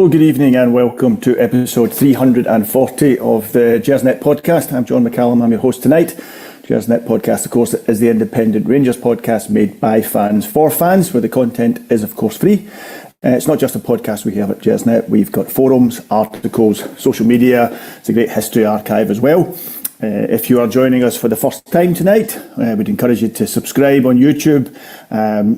good evening and welcome to episode 340 of the Gersnet Podcast. I'm John McCallum, I'm your host tonight. Gersnet Podcast, of course, is the independent Rangers podcast made by fans for fans, where the content is, of course, free. It's not just a podcast we have at Gersnet. We've got forums, articles, social media. It's a great history archive as well. If you are joining us for the first time tonight, we'd encourage you to subscribe on YouTube.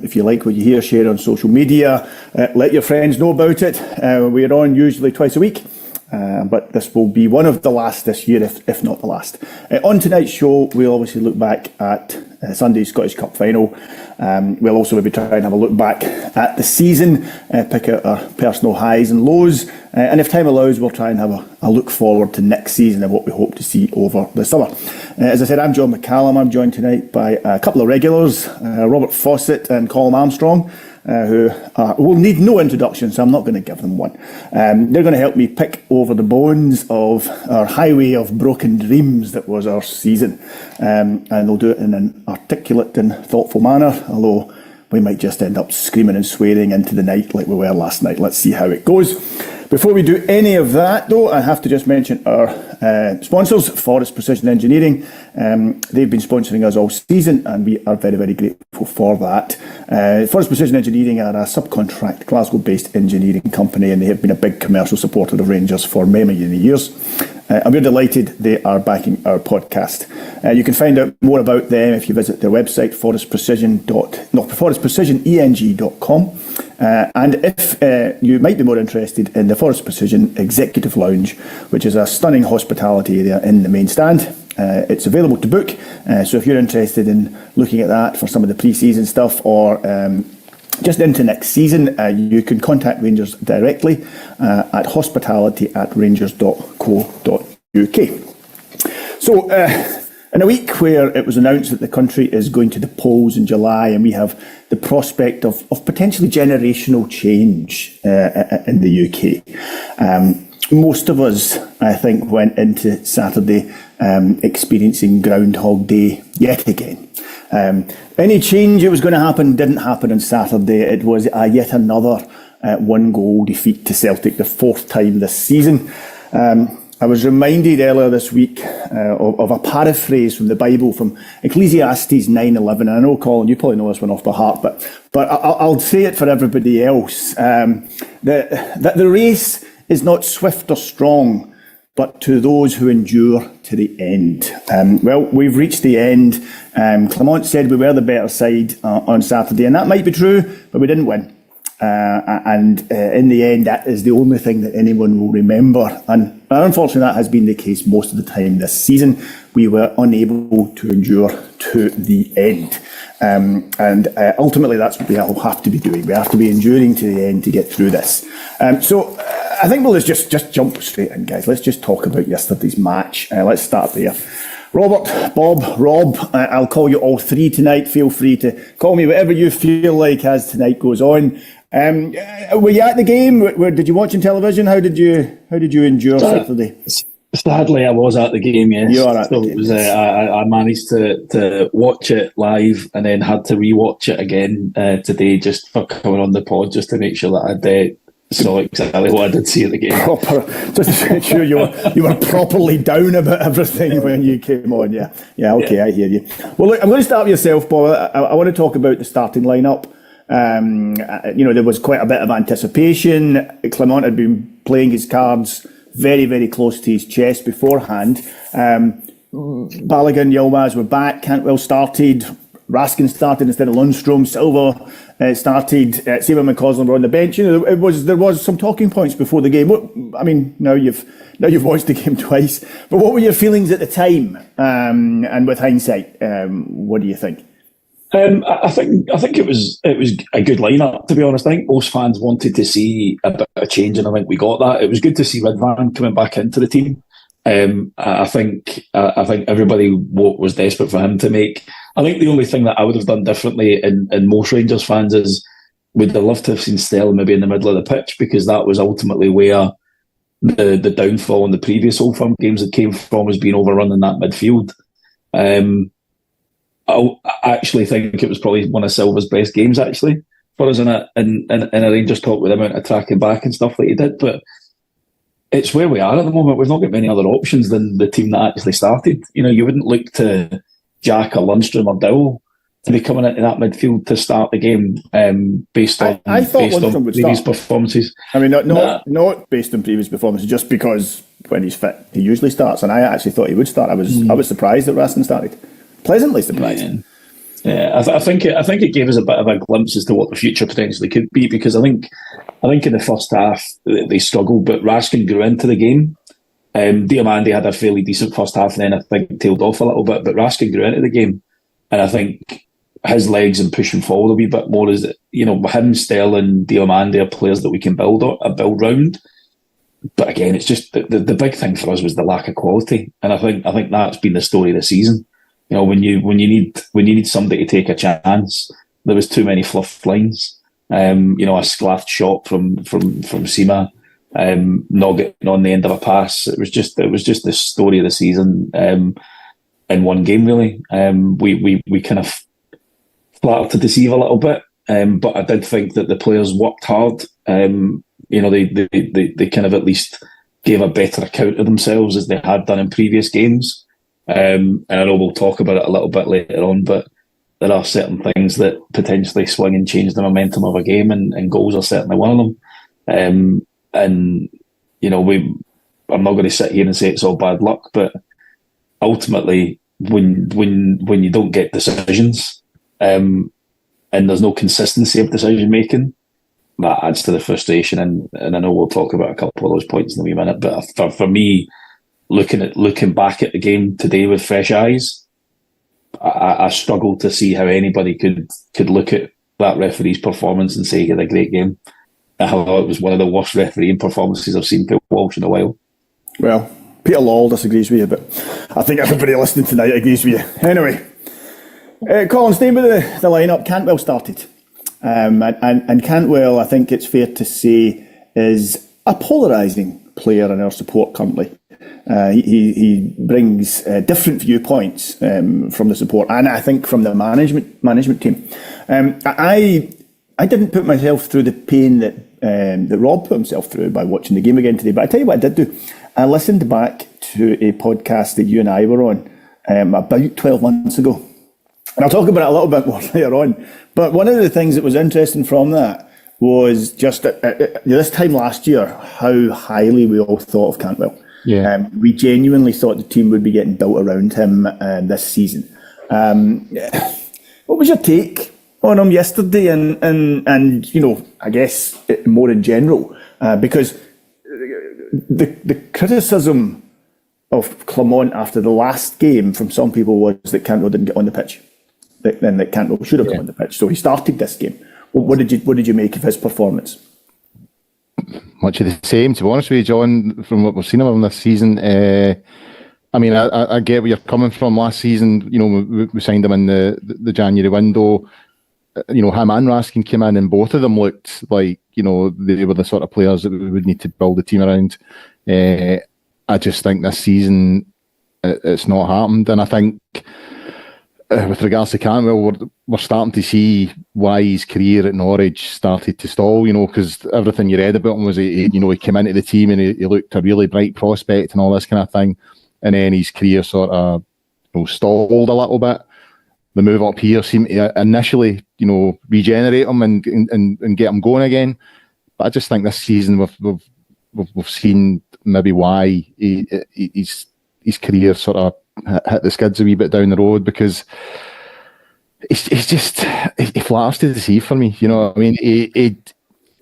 If you like what you hear, share on social media. Let your friends know about it. We're on usually twice a week, but this will be one of the last this year, if not the last. On tonight's show, we'll obviously look back at Sunday's Scottish Cup final. We'll also maybe try and have a look back at the season, pick out our personal highs and lows, and if time allows, we'll try and have a look forward to next season and what we hope to see over the summer. As I said, I'm John McCallum. I'm joined tonight by a couple of regulars, Robert Fawcett and Colin Armstrong, who will need no introduction, so I'm not going to give them one. They're going to help me pick over the bones of our highway of broken dreams that was our season, and they'll do it in an articulate and thoughtful manner, although we might just end up screaming and swearing into the night like we were last night. Let's see how it goes. Before we do any of that, though, I have to just mention our sponsors, Forrest Precision Engineering. They've been sponsoring us all season, and we are very, very grateful for that. Forrest Precision Engineering are a subcontract Glasgow-based engineering company, and they have been a big commercial supporter of Rangers for many, many years. And we're delighted they are backing our podcast. You can find out more about them if you visit their website, forestprecisioneng.com. And if you might be more interested in the Forrest Precision Executive Lounge, which is a stunning hospitality area in the main stand, it's available to book. So if you're interested in looking at that for some of the pre-season stuff or just into next season, you can contact Rangers directly at hospitality@rangers.co.uk. So, in a week where it was announced that the country is going to the polls in July, and we have the prospect of potentially generational change in the UK, most of us, I think, went into Saturday experiencing Groundhog Day yet again. Any change that was going to happen didn't happen on Saturday. It was yet another one-goal defeat to Celtic, the fourth time this season. I was reminded earlier this week of a paraphrase from the Bible, from Ecclesiastes 9:11. And I know, Colin, you probably know this one off by heart, but I'll say it for everybody else. That the race is not swift or strong, but to those who endure to the end. Well, we've reached the end. Clement said we were the better side on Saturday, and that might be true, but we didn't win. And in the end, that is the only thing that anyone will remember. And unfortunately, that has been the case most of the time this season. We were unable to endure to the end. And ultimately, that's what we will have to be doing. We have to be enduring to the end to get through this. So I think we'll just jump straight in, guys. Let's just talk about yesterday's match. Let's start there. Robert, Bob, Rob, I'll call you all three tonight. Feel free to call me whatever you feel like as tonight goes on. Were you at the game? Did you watch on television? How did you endure Saturday? Sadly, I was at the game, yes. You are at the game. It was, I managed to watch it live and then had to re-watch it again today just for coming on the pod, just to make sure that I'd saw exactly what I did see at the game. Just to make sure you were properly down about everything when you came on. Yeah, okay, yeah. I hear you. Well, look, I'm going to start with yourself, Bob. I want to talk about the starting lineup. There was quite a bit of anticipation. Clement had been playing his cards very, very close to his chest beforehand. Balogun, Yilmaz were back. Cantwell started. Raskin started instead of Lundstrom. Silva started. Seaman and Cosland were on the bench. There was some talking points before the game. Now you've watched the game twice. But what were your feelings at the time? And with hindsight, what do you think? I think it was a good lineup, to be honest. I think most fans wanted to see a bit of change, and I think we got that. It was good to see Ridvan coming back into the team. I think everybody was desperate for him to make. I think the only thing that I would have done differently in most Rangers fans is would have loved to have seen Stella maybe in the middle of the pitch, because that was ultimately where the downfall in the previous Old Firm games that came from, was being overrun in that midfield. I actually think it was probably one of Silva's best games, actually, for us in a Rangers talk with the amount of tracking back and stuff that he did, but it's where we are at the moment. We've not got many other options than the team that actually started. You wouldn't look to Jack or Lundstrom or Dowell to be coming into that midfield to start the game based on previous performances. I mean, not based on previous performances, just because when he's fit, he usually starts, and I actually thought he would start. I was surprised that Raskin started. Pleasantly surprised. Yeah, I think it gave us a bit of a glimpse as to what the future potentially could be, because I think in the first half they struggled, but Raskin grew into the game. Diomande had a fairly decent first half, and then I think tailed off a little bit, but Raskin grew into the game, and I think his legs and pushing forward a wee bit more is that, him, Sterling, Diomande are players that we can build round. But again, it's just the big thing for us was the lack of quality, and I think that's been the story of the season. When you need somebody to take a chance, there was too many fluff lines. A sclaffed shot from Sima, not getting on the end of a pass. It was just the story of the season in one game, really. We kind of flattered to deceive a little bit, but I did think that the players worked hard. They kind of at least gave a better account of themselves as they had done in previous games. And I know we'll talk about it a little bit later on, but there are certain things that potentially swing and change the momentum of a game, and goals are certainly one of them. I'm not going to sit here and say it's all bad luck, but ultimately, when you don't get decisions, and there's no consistency of decision making, that adds to the frustration. And I know we'll talk about a couple of those points in a wee minute, but for me, looking back at the game today with fresh eyes, I struggle to see how anybody could look at that referee's performance and say he had a great game. I thought it was one of the worst refereeing performances I've seen Phil Walsh in a while. Well, Peter Lawwell disagrees with you, but I think everybody listening tonight agrees with you. Anyway, Colin, staying with the lineup, Cantwell started. And Cantwell, I think it's fair to say, is a polarising player in our support currently. He brings different viewpoints from the support, and I think from the management team. I didn't put myself through the pain that Rob put himself through by watching the game again today, but I tell you what I did do. I listened back to a podcast that you and I were on about 12 months ago. And I'll talk about it a little bit more later on. But one of the things that was interesting from that was just this time last year, how highly we all thought of Cantwell. Yeah. We genuinely thought the team would be getting built around him this season. What was your take on him yesterday? And I guess more in general, because the criticism of Clermont after the last game from some people was that Cantwell didn't get on the pitch, and that Cantwell should have come on the pitch. So he started this game. What did you make of his performance? Much of the same, to be honest with you, John, from what we've seen of him this season. I get where you're coming from. Last season, we signed him in the January window. Him and Raskin came in, and both of them looked like, they were the sort of players that we would need to build the team around. I just think this season it's not happened, and I think with regards to Cantwell, we're starting to see why his career at Norwich started to stall, because everything you read about him was he came into the team and he looked a really bright prospect and all this kind of thing, and then his career sort of stalled a little bit. The move up here seemed to initially regenerate him and get him going again, but I just think this season we've seen maybe why his career sort of hit the skids a wee bit down the road, because he flatters to deceive for me. I mean,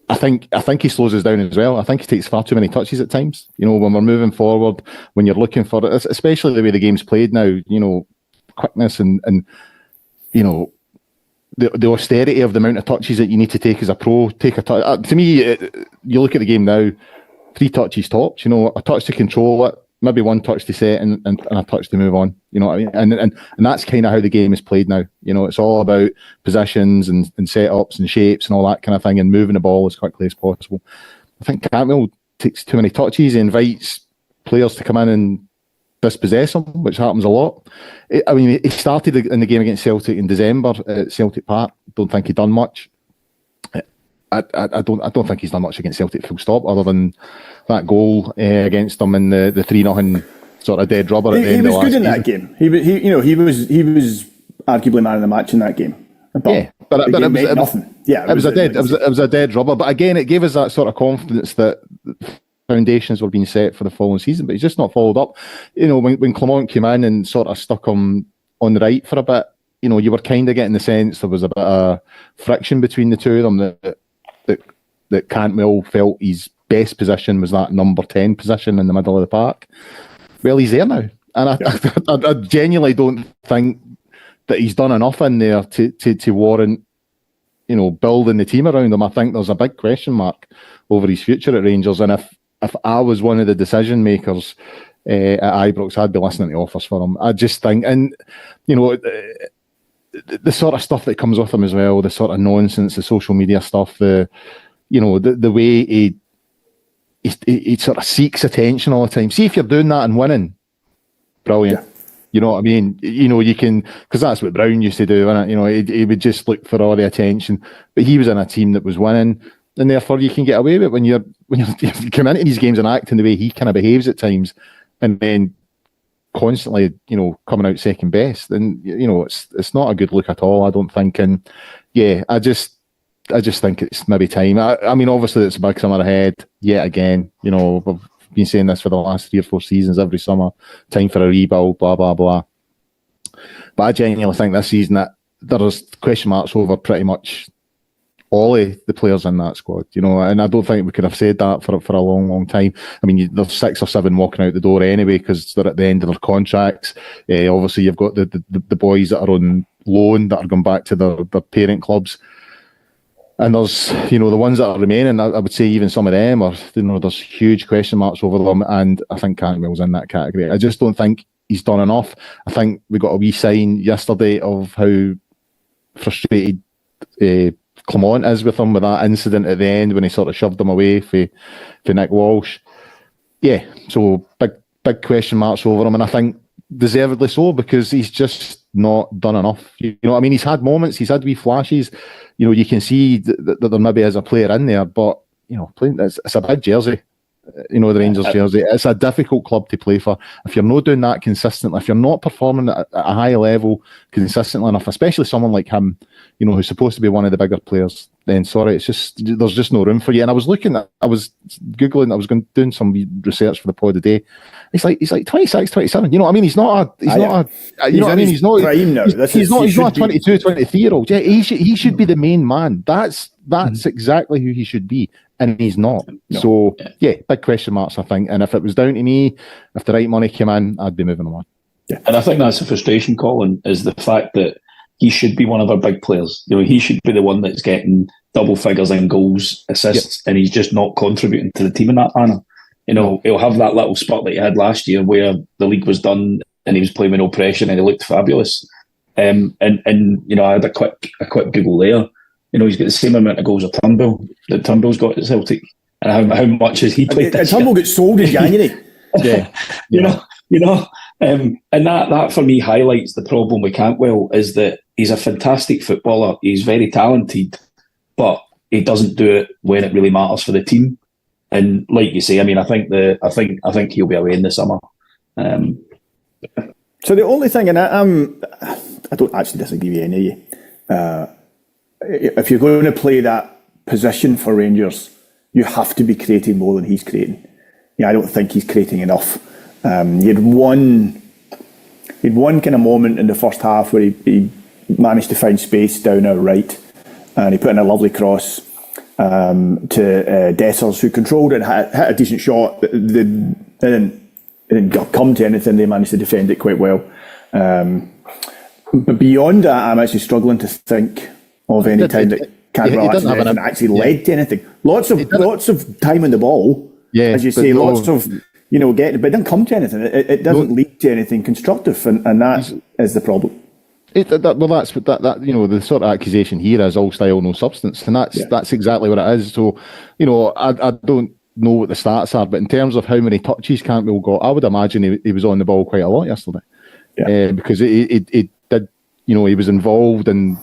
I think he slows us down as well. I think he takes far too many touches at times. When we're moving forward, when you're looking for it, especially the way the game's played now. Quickness and the austerity of the amount of touches that you need to take as a pro. Take a touch. To me, you look at the game now, 3 touches tops. A touch to control it. Maybe 1 touch to set and a touch to move on. You know what I mean? And that's kind of how the game is played now. It's all about positions and setups and shapes and all that kind of thing, and moving the ball as quickly as possible. I think Cantwell takes too many touches. He invites players to come in and dispossess him, which happens a lot. He started in the game against Celtic in December at Celtic Park. Don't think he'd done much. I don't think he's done much against Celtic full stop, other than that goal against them in the 3-0 sort of dead rubber at the end of last season. He was good in that game. He was arguably man of the match in that game. But it was a dead rubber. But again, it gave us that sort of confidence that foundations were being set for the following season. But he's just not followed up. When Clement came in and sort of stuck him on the right for a bit, you were kind of getting the sense there was a bit of friction between the two of them. That Cantwell felt his best position was that number 10 position in the middle of the park. Well, he's there now, and I genuinely don't think that he's done enough in there to warrant, building the team around him. I think there's a big question mark over his future at Rangers, and if I was one of the decision makers at Ibrox, I'd be listening to offers for him. I just think, and the sort of stuff that comes with him as well, the sort of nonsense, the social media stuff, the way he sort of seeks attention all the time. See, if you're doing that and winning, brilliant. Yeah. You know what I mean? You can, because that's what Brown used to do, wasn't it? He would just look for all the attention. But he was in a team that was winning, and therefore you can get away with it when you come into these games and acting the way he kind of behaves at times, and then constantly, coming out second best. Then it's not a good look at all, I don't think. And yeah, I just think it's maybe time. I mean, obviously it's a big summer ahead yet again. We've been saying this for the last 3 or 4 seasons every summer. Time for a rebuild, blah, blah, blah. But I genuinely think this season that there's question marks over pretty much all of the players in that squad, and I don't think we could have said that for a long, long time. I mean, there's 6 or 7 walking out the door anyway because they're at the end of their contracts. Obviously, you've got the boys that are on loan that are going back to their parent clubs. And there's, the ones that are remaining, I would say even some of them are, there's huge question marks over them. And I think Cantwell's in that category. I just don't think he's done enough. I think we got a wee sign yesterday of how frustrated Clement is with him with that incident at the end when he sort of shoved him away for Nick Walsh. Yeah, so big question marks over him. And I think deservedly so, because he's just not done enough. I mean, he's had moments, he's had wee flashes. You can see that there maybe is a player in there, but it's a big jersey. The Rangers jersey. It's a difficult club to play for. If you're not doing that consistently, if you're not performing at a high level consistently enough, especially someone like him, who's supposed to be one of the bigger players, then sorry, there's just no room for you. And I was Googling, I was doing some research for the pod today. He's like 26, 27. He's not he's not prime now. He's not a 22, 23-year-old. Yeah, he should be the main man. That's exactly who he should be. And he's not. No. So, yeah, big question marks, I think. And if it was down to me, if the right money came in, I'd be moving on. Yeah. And I think that's the frustration, Colin, is the fact that he should be one of our big players. He should be the one that's getting double figures in goals, assists, and he's just not contributing to the team in that manner. He'll have that little spot that he had last year where the league was done and he was playing with no pressure and he looked fabulous. And I had a quick Google there. He's got the same amount of goals as Turnbull that Turnbull's got at Celtic. And how much has he played this year? Turnbull gets sold in January. And that for me highlights the problem with Cantwell, is that he's a fantastic footballer. He's very talented, but he doesn't do it when it really matters for the team. And like you say, I mean, I think he'll be away in the summer. So the only thing, and I don't actually disagree with any of you. If you're going to play that position for Rangers, you have to be creating more than he's creating. I don't think he's creating enough. He had one kind of moment in the first half where he managed to find space down our right, and he put in a lovely cross to Dessers, who controlled it and hit a decent shot. They didn't come to anything. They managed to defend it quite well. But beyond that, I'm actually struggling to think of any time that Cantwell actually led to anything. Lots of time on the ball, as you say, lots of getting, but it doesn't come to anything. It doesn't lead to anything constructive, and that is the problem. That's the sort of accusation here is all style, no substance, and that's exactly what it is. So, I don't know what the stats are, but in terms of how many touches Cantwell got, I would imagine he was on the ball quite a lot yesterday, because it did. He was involved in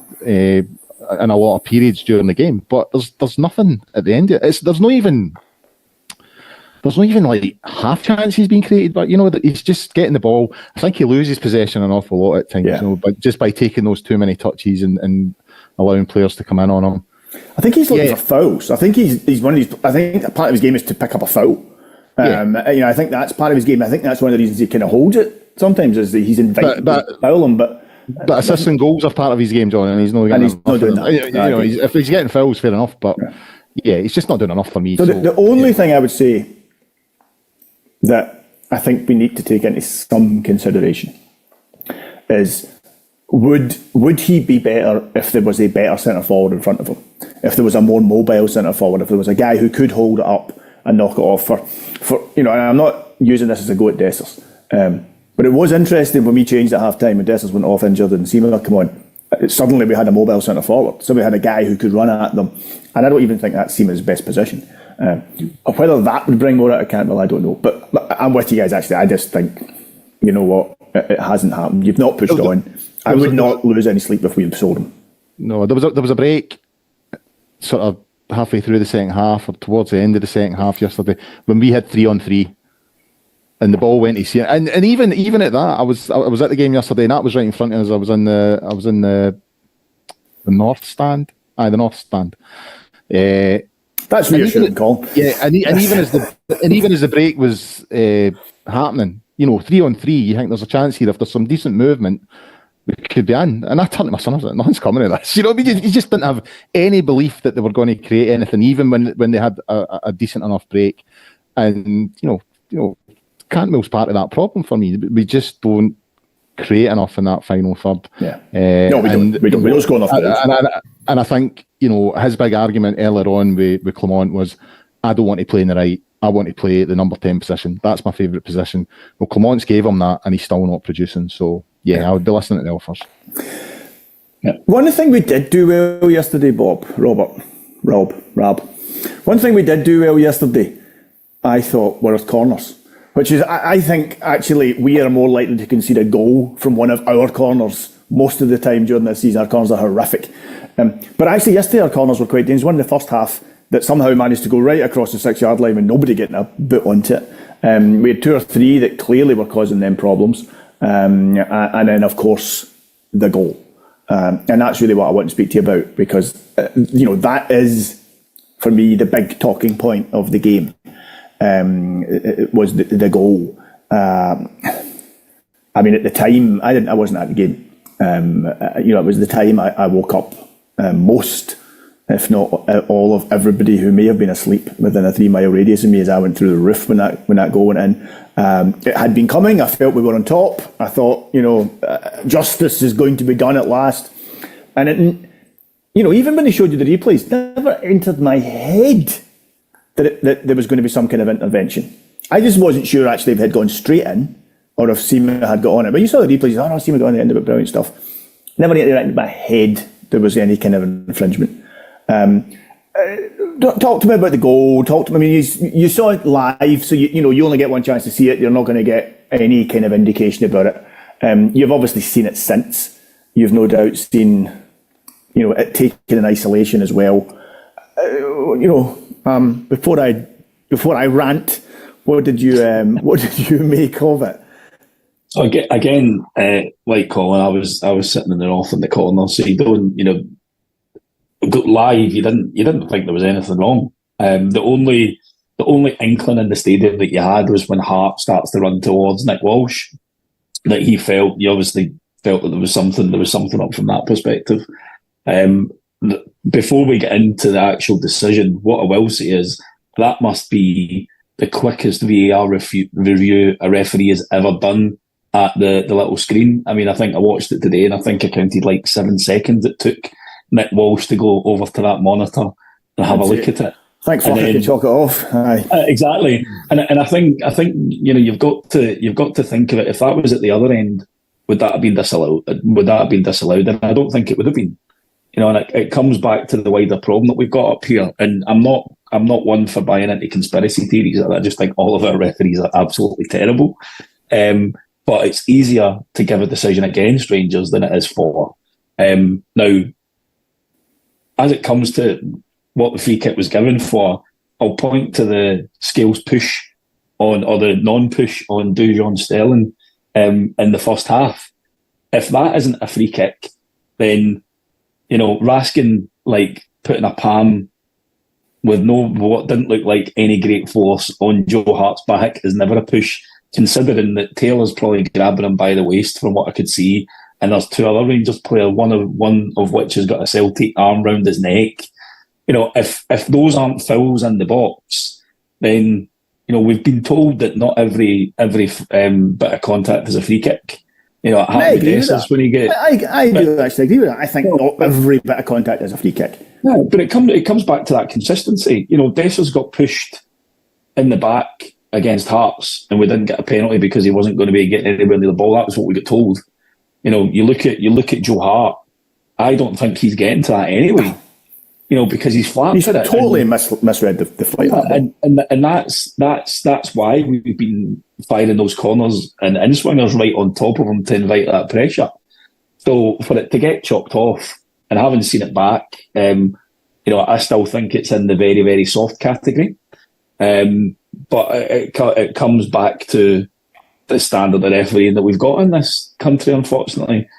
in a lot of periods during the game. But there's nothing at the end. There's not even like half chances being created. But he's just getting the ball. I think he loses possession an awful lot at times. But just by taking those too many touches and allowing players to come in on him. I think he's looking for fouls. I think he's one of these. I think part of his game is to pick up a foul. I think that's part of his game. I think that's one of the reasons he kind of holds it sometimes, is that he's invited to foul him. But assists and goals are part of his game, John, and he's not doing that. If he's getting fouls, fair enough. But he's just not doing enough for me. So the only thing I would say that I think we need to take into some consideration is would he be better if there was a better centre forward in front of him? If there was a more mobile centre forward, if there was a guy who could hold it up and knock it off for and I'm not using this as a go at Dessers, but it was interesting when we changed at half time and Dessers went off injured and Seaman come on. Suddenly we had a mobile centre forward. So we had a guy who could run at them, and I don't even think that's Seaman's best position. Whether that would bring more out of Cantwell, I don't know. But I'm with you guys, actually. I just think, you know what, it hasn't happened. You've not pushed on. I would not lose any sleep if we had sold him. No, there was a break sort of halfway through the second half or towards the end of the second half yesterday when we had 3-on-3 and the ball went to see it. And even at that, I was at the game yesterday and that was right in front of us. I was in the north stand. The north stand. That's reassuring, Colin. Yeah, and even as the break was happening, 3-on-3, you think there's a chance here if there's some decent movement, we could be in. And I turned to my son, I was like, nothing's coming of this. You just didn't have any belief that they were going to create anything, even when they had a decent enough break. And Cantwell's part of that problem for me. We just don't create enough in that final third. Yeah. No, we don't. We don't score enough. And I think, his big argument earlier on with Clement was, I don't want to play in the right. I want to play the number 10 position. That's my favourite position. Well, Clement's gave him that and he's still not producing. So, I would be listening to the offers. Yeah. One thing we did do well yesterday, Rob. One thing we did do well yesterday, I thought, were corners. Which is, I think, actually, we are more likely to concede a goal from one of our corners most of the time during this season. Our corners are horrific. But actually, yesterday our corners were quite dangerous. One in the first half that somehow managed to go right across the 6-yard line with nobody getting a boot onto it. We had 2 or 3 that clearly were causing them problems. And then, of course, the goal. And that's really what I want to speak to you about, because, that is, for me, the big talking point of the game. It was the goal. At the time, I wasn't at the game. It was the time I woke up most, if not all, of everybody who may have been asleep within a 3-mile radius of me as I went through the roof when that goal went in. It had been coming. I felt we were on top. I thought, justice is going to be done at last. And it, even when they showed you the replays, it never entered my head that there was going to be some kind of intervention. I just wasn't sure actually if it had gone straight in or if Seaman had got on it. But you saw the replays, Seaman got on the end of it, brilliant stuff. Never entered into my head there was any kind of infringement. Talk to me about the goal. Talk to me. You saw it live, so you only get one chance to see it. You're not going to get any kind of indication about it. You've obviously seen it since. You've no doubt seen, it taken in isolation as well. Before I rant, what did you make of it? So again, like Colin, I was sitting in the north in the corner, so you don't, live, you didn't think there was anything wrong. The only inkling in the stadium that you had was when Hart starts to run towards Nick Walsh, that you obviously felt that there was something up from that perspective. Before we get into the actual decision, what I will say is that must be the quickest VAR review a referee has ever done at the little screen. I mean, I think I watched it today and I think I counted like 7 seconds it took Nick Walsh to go over to that monitor and have a look at it. Thanks for can chalk it off. Aye. Exactly. And I think you've got to think of it. If that was at the other end, would that have been disallowed? And I don't think it would have been. And it comes back to the wider problem that we've got up here. And I'm not one for buying into conspiracy theories. I just think all of our referees are absolutely terrible. But it's easier to give a decision against Rangers than it is for. Now, as it comes to what the free kick was given for, I'll point to the Scales push on, or the non-push on Dujon Sterling in the first half. If that isn't a free kick, then, Raskin, putting a palm with what didn't look like any great force on Joe Hart's back is never a push, considering that Taylor's probably grabbing him by the waist from what I could see, and there's two other Rangers players, one of which has got a Celtic arm round his neck. If those aren't fouls in the box, then we've been told that not every bit of contact is a free kick. It happened to Dessers when he get. I do actually agree with that. I think not every bit of contact is a free kick. Yeah, but it comes back to that consistency. Dessers got pushed in the back against Hearts, and we didn't get a penalty because he wasn't going to be getting anywhere near the ball. That was what we got told. You look at Joe Hart. I don't think he's getting to that anyway. Because he's flat. He's totally misread the flight. And that's why we've been firing those corners and in-swingers right on top of him to invite that pressure. So for it to get chopped off, and having seen it back, I still think it's in the very, very soft category. But it comes back to the standard of refereeing that we've got in this country, unfortunately.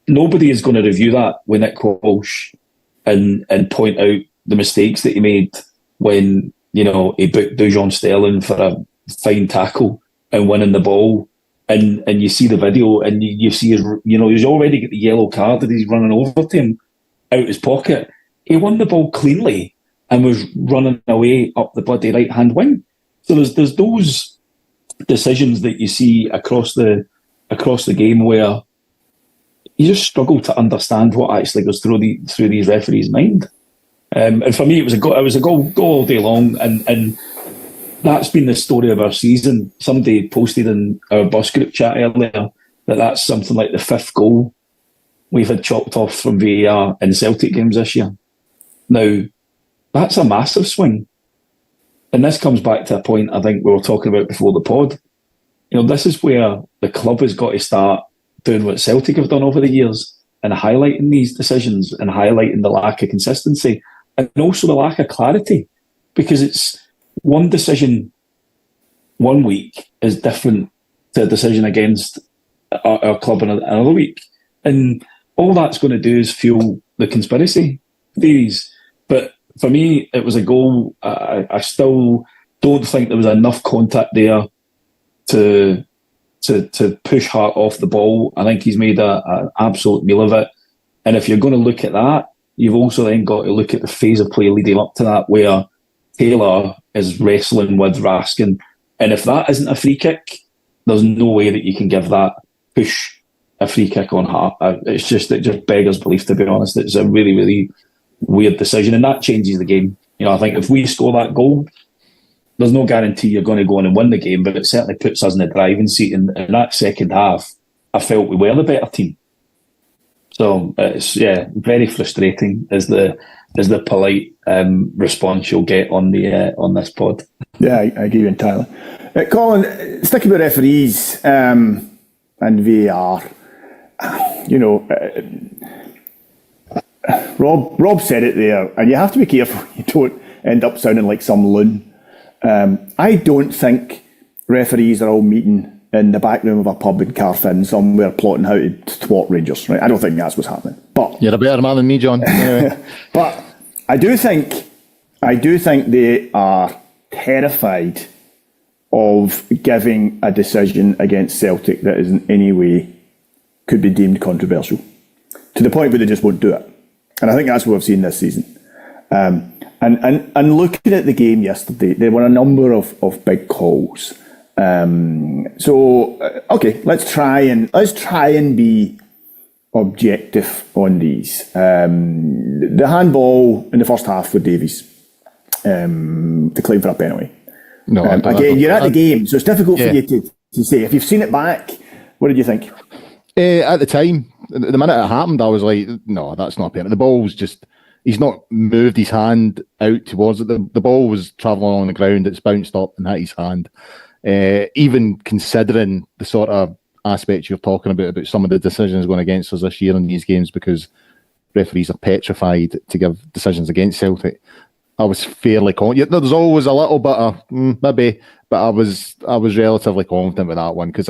Nobody is going to review that with Nick Walsh and point out the mistakes that he made when, he booked Dujon Sterling for a fine tackle and winning the ball. And you see the video and you see he's already got the yellow card that he's running over to him out his pocket. He won the ball cleanly and was running away up the bloody right-hand wing. So there's those decisions that you see across the game where you just struggle to understand what actually goes through these referees' mind. And for me, it was a goal all day long, and that's been the story of our season. Somebody posted in our bus group chat earlier that that's something like the 5th goal we've had chopped off from VAR in Celtic games this year. Now, that's a massive swing. And this comes back to a point I think we were talking about before the pod. This is where the club has got to start doing what Celtic have done over the years and highlighting these decisions and highlighting the lack of consistency and also the lack of clarity, because it's one decision one week is different to a decision against our club in another week. And all that's going to do is fuel the conspiracy theories. But for me, it was a goal. I still don't think there was enough contact there to push Hart off the ball. I think he's made an absolute meal of it. And if you're going to look at that, you've also then got to look at the phase of play leading up to that, where Taylor is wrestling with Raskin. And if that isn't a free kick, there's no way that you can give that push a free kick on Hart. It just beggars belief, to be honest. It's a really, really weird decision, and that changes the game. I think if we score that goal, there's no guarantee you're going to go on and win the game, but it certainly puts us in the driving seat. In that second half, I felt we were the better team. So it's very frustrating is the polite response you'll get on this pod. Yeah, I agree entirely. Colin, sticking with referees and VAR, Rob said it there, and you have to be careful you don't end up sounding like some loon. I don't think referees are all meeting in the back room of a pub in Carfin somewhere plotting how to thwart Rangers. Right? I don't think that's what's happening. But you're a better man than me, John. Anyway. But I do think they are terrified of giving a decision against Celtic that is in any way could be deemed controversial, to the point where they just won't do it. And I think that's what we've seen this season. And looking at the game yesterday, there were a number of big calls. Okay, let's try and be objective on these. The handball in the first half with Davies, to claim for a penalty. No, again, you're at the game, so it's difficult for you to say. If you've seen it back, what did you think? At the time, the minute it happened, I was like, no, that's not a penalty. The ball was just, he's not moved his hand out towards it. The ball was travelling along the ground, it's bounced up and hit his hand. Even considering the sort of aspects you're talking about some of the decisions going against us this year in these games, because referees are petrified to give decisions against Celtic. I was fairly confident. There's always a little bit of maybe, but I was relatively confident with that one because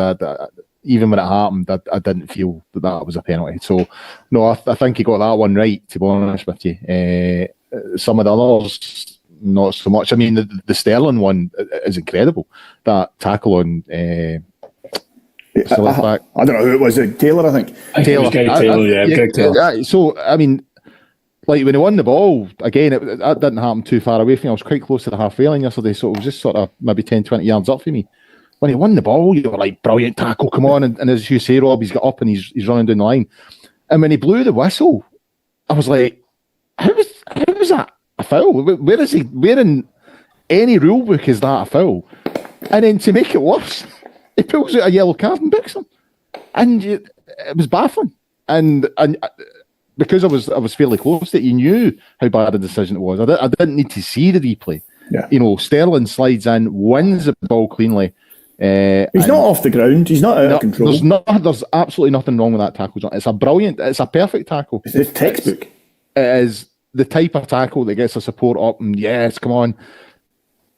even when it happened, I didn't feel that was a penalty. So no, I think he got that one right. To be honest with you, some of the others not so much. I mean, the Sterling one is incredible. That tackle on. I don't know who it was. Taylor, I think. Taylor. It was Taylor, Greg Taylor. So I mean. Like when he won the ball, again, that didn't happen too far away from me. I was quite close to the halfway line yesterday, so it was just sort of maybe 10, 20 yards up for me. When he won the ball, you were like, brilliant tackle, come on. And as you say, Rob, he's got up and he's running down the line. And when he blew the whistle, I was like, how was that a foul? Where in any rule book is that a foul? And then to make it worse, he pulls out a yellow card and books him. And it was baffling. And because I was fairly close to it, you knew how bad a decision it was. I didn't need to see the replay. Yeah. You know, Sterling slides in, wins the ball cleanly. He's not off the ground. He's not out of control. There's absolutely nothing wrong with that tackle, John. It's a perfect tackle. It's textbook. It is the type of tackle that gets the support up and yes, come on.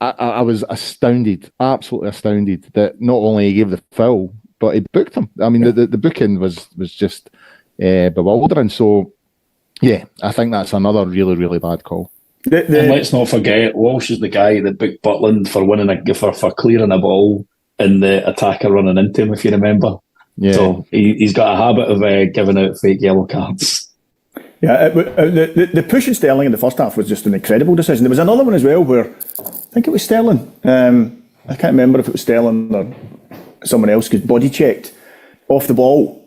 I was astounded, absolutely astounded that not only he gave the foul, but he booked him. I mean, the booking was just bewildering. So, yeah, I think that's another really, really bad call. And let's not forget, Walsh is the guy that booked Butland for clearing a ball and the attacker running into him, if you remember. Yeah. So he's got a habit of giving out fake yellow cards. Yeah, the push in Sterling in the first half was just an incredible decision. There was another one as well where I think it was Sterling. I can't remember if it was Sterling or someone else because body checked off the ball.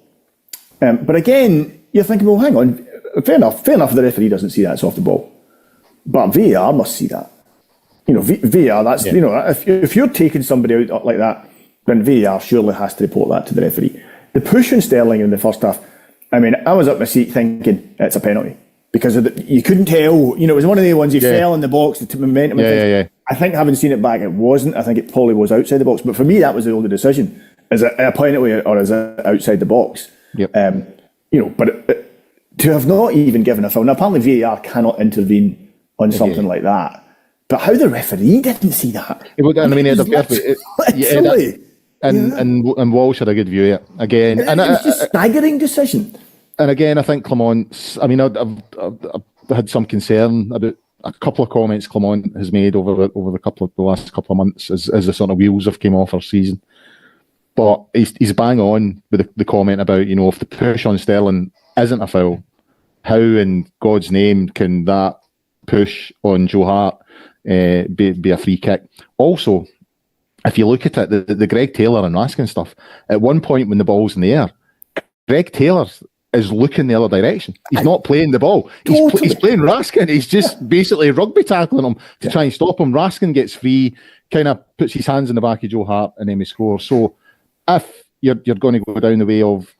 But again, you're thinking, well, hang on, fair enough. The referee doesn't see that it's off the ball, but VAR must see that. You know, VAR. That's you know, if you're taking somebody out like that, then VAR surely has to report that to the referee. The push in Sterling in the first half. I mean, I was up my seat thinking it's a penalty because you couldn't tell. You know, it was one of the ones he fell in the box, the momentum. I think having seen it back, it wasn't. I think it probably was outside the box. But for me, that was the only decision: is it a penalty or is it outside the box? Yep. You know, but to have not even given a foul. Now, apparently VAR cannot intervene on something like that. But how the referee didn't see that? And Walsh had a good view of it again. And it was just a staggering decision. And again, I think Clement. I mean, I've had some concern about a couple of comments Clement has made over the last couple of months as the sort of wheels have came off our season. But he's bang on with the comment about, you know, if the push on Sterling isn't a foul, how in God's name can that push on Joe Hart be a free kick? Also, if you look at it, the Greg Taylor and Raskin stuff, at one point when the ball's in the air, Greg Taylor is looking the other direction. He's not playing the ball. He's playing Raskin. He's just basically rugby tackling him to try and stop him. Raskin gets free, kind of puts his hands in the back of Joe Hart, and then he scores. So if you're going to go down the way of,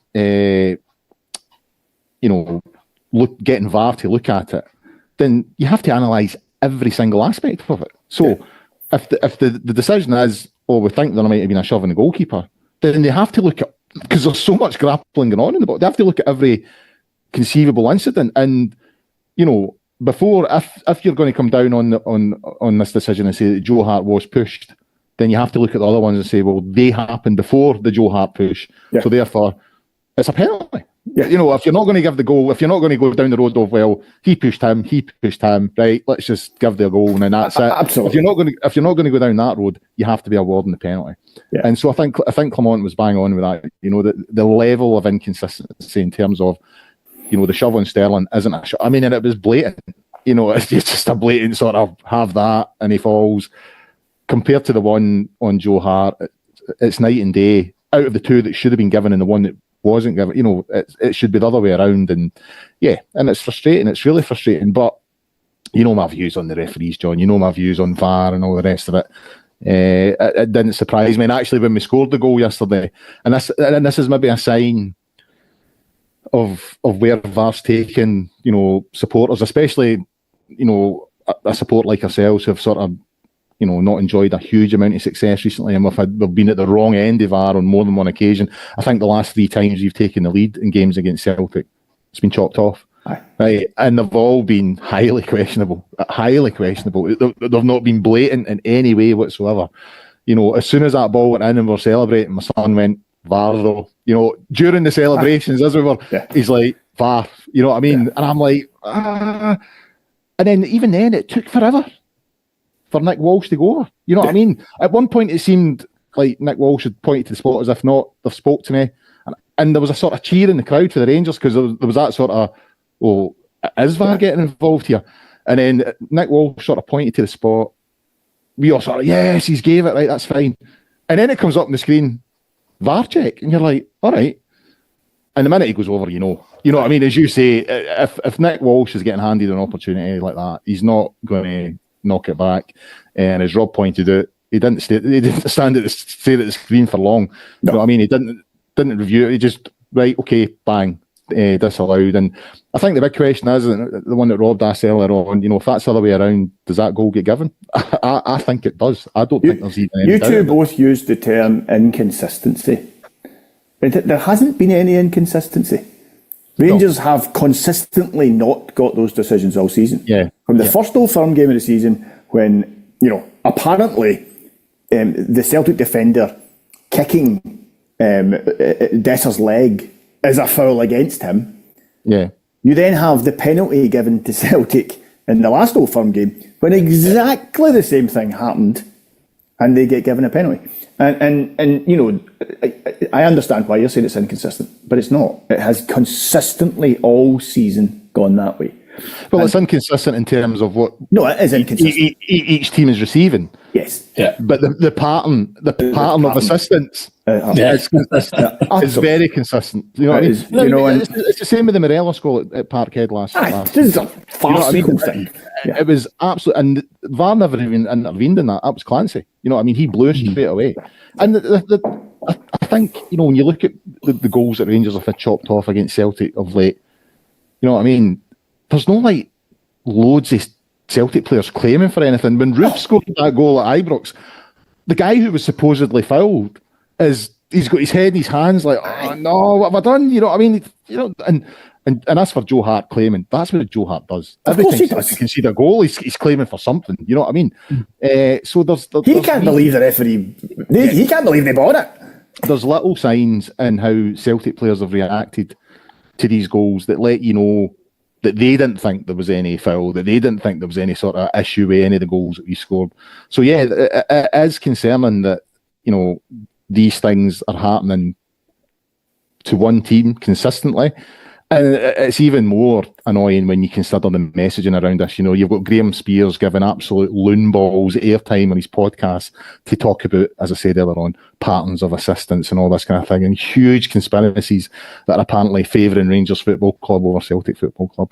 getting VAR to look at it, then you have to analyse every single aspect of it. So if the decision is, we think there might have been a shove in the goalkeeper, then they have to look at, because there's so much grappling going on in the ball, they have to look at every conceivable incident. And, you know, before, if you're going to come down on this decision and say that Joe Hart was pushed, then you have to look at the other ones and say, well, they happened before the Joe Hart push. Yeah. So therefore, it's a penalty. Yeah. You know, if you're not going to give the goal, if you're not going to go down the road of, well, he pushed him, right, let's just give the goal and then that's it. Absolutely. If you're not going to go down that road, you have to be awarding the penalty. Yeah. And so I think Clement was bang on with that. You know, the level of inconsistency in terms of, you know, the shove on Sterling isn't a shove. I mean, and it was blatant. You know, it's just a blatant sort of have that and he falls. Compared to the one on Joe Hart, it's night and day. Out of the two that should have been given and the one that wasn't given, you know, it should be the other way around. And and it's frustrating. It's really frustrating. But you know my views on the referees, John. You know my views on VAR and all the rest of it. It didn't surprise me. And actually, when we scored the goal yesterday, and this is maybe a sign of where VAR's taken, you know, supporters, especially, you know, a support like ourselves who have sort of, you know, not enjoyed a huge amount of success recently, and we've been at the wrong end of VAR on more than one occasion. I think the last 3 times we've taken the lead in games against Celtic, it's been chalked off. right? And they've all been highly questionable. They've not been blatant in any way whatsoever. You know, as soon as that ball went in and we're celebrating, my son went, VAR though. You know, during the celebrations, as we were, he's like, VAR. You know what I mean? And I'm like, And then even then, it took forever for Nick Walsh to go over. You know what I mean? At one point, it seemed like Nick Walsh had pointed to the spot as if not, they've spoke to me. And there was a sort of cheer in the crowd for the Rangers because there was that sort of, is VAR getting involved here? And then Nick Walsh sort of pointed to the spot. We all sort of, yes, he's gave it, right, that's fine. And then it comes up on the screen, VAR check. And you're like, all right. And the minute he goes over, you know what I mean? As you say, if Nick Walsh is getting handed an opportunity like that, he's not going to knock it back. And as Rob pointed out, he didn't stand at the screen for long. You know what I mean? He didn't review it. He just, right, okay, bang, disallowed. And I think the big question is, the one that Rob asked earlier on, you know, if that's the other way around, does that goal get given? I think it does. I don't think there's even any You two doubt. both used the term inconsistency. There hasn't been any inconsistency. Rangers have consistently not got those decisions all season. Yeah. From the first Old Firm game of the season, when, you know, apparently the Celtic defender kicking Desser's leg is a foul against him. Yeah. You then have the penalty given to Celtic in the last Old Firm game when exactly the same thing happened and they get given a penalty. And you know, I understand why you're saying it's inconsistent, but it's not. It has consistently all season gone that way. Well, it's inconsistent in terms of what... No, it is inconsistent. Each team is receiving. Yes. Yeah. But the pattern of assistance is very consistent. You know what I mean? Is, you know, it's the same with the Morelos goal at Parkhead last this is a farcical thing. Yeah. It was absolute, and VAR never even intervened in that. That was Clancy. You know what I mean? He blew straight away. And I think, you know, when you look at the goals that Rangers have had chopped off against Celtic of late, you know what I mean? There's no like loads of Celtic players claiming for anything. When Roof scored that goal at Ibrox, the guy who was supposedly fouled he's got his head in his hands like, oh no, what have I done? You know what I mean? You know, and as for Joe Hart claiming, that's what Joe Hart does. Of course he does. You can see the goal, he's claiming for something. You know what I mean? So he can't believe the referee. He can't believe they bought it. There's little signs in how Celtic players have reacted to these goals that let you know that they didn't think there was any foul, that they didn't think there was any sort of issue with any of the goals that we scored. So yeah, it is concerning that, you know, these things are happening to one team consistently. And it's even more annoying when you consider the messaging around this. You know, you've got Graham Spears giving absolute loon balls airtime on his podcast to talk about, as I said earlier on, patterns of assistance and all this kind of thing, and huge conspiracies that are apparently favouring Rangers Football Club over Celtic Football Club.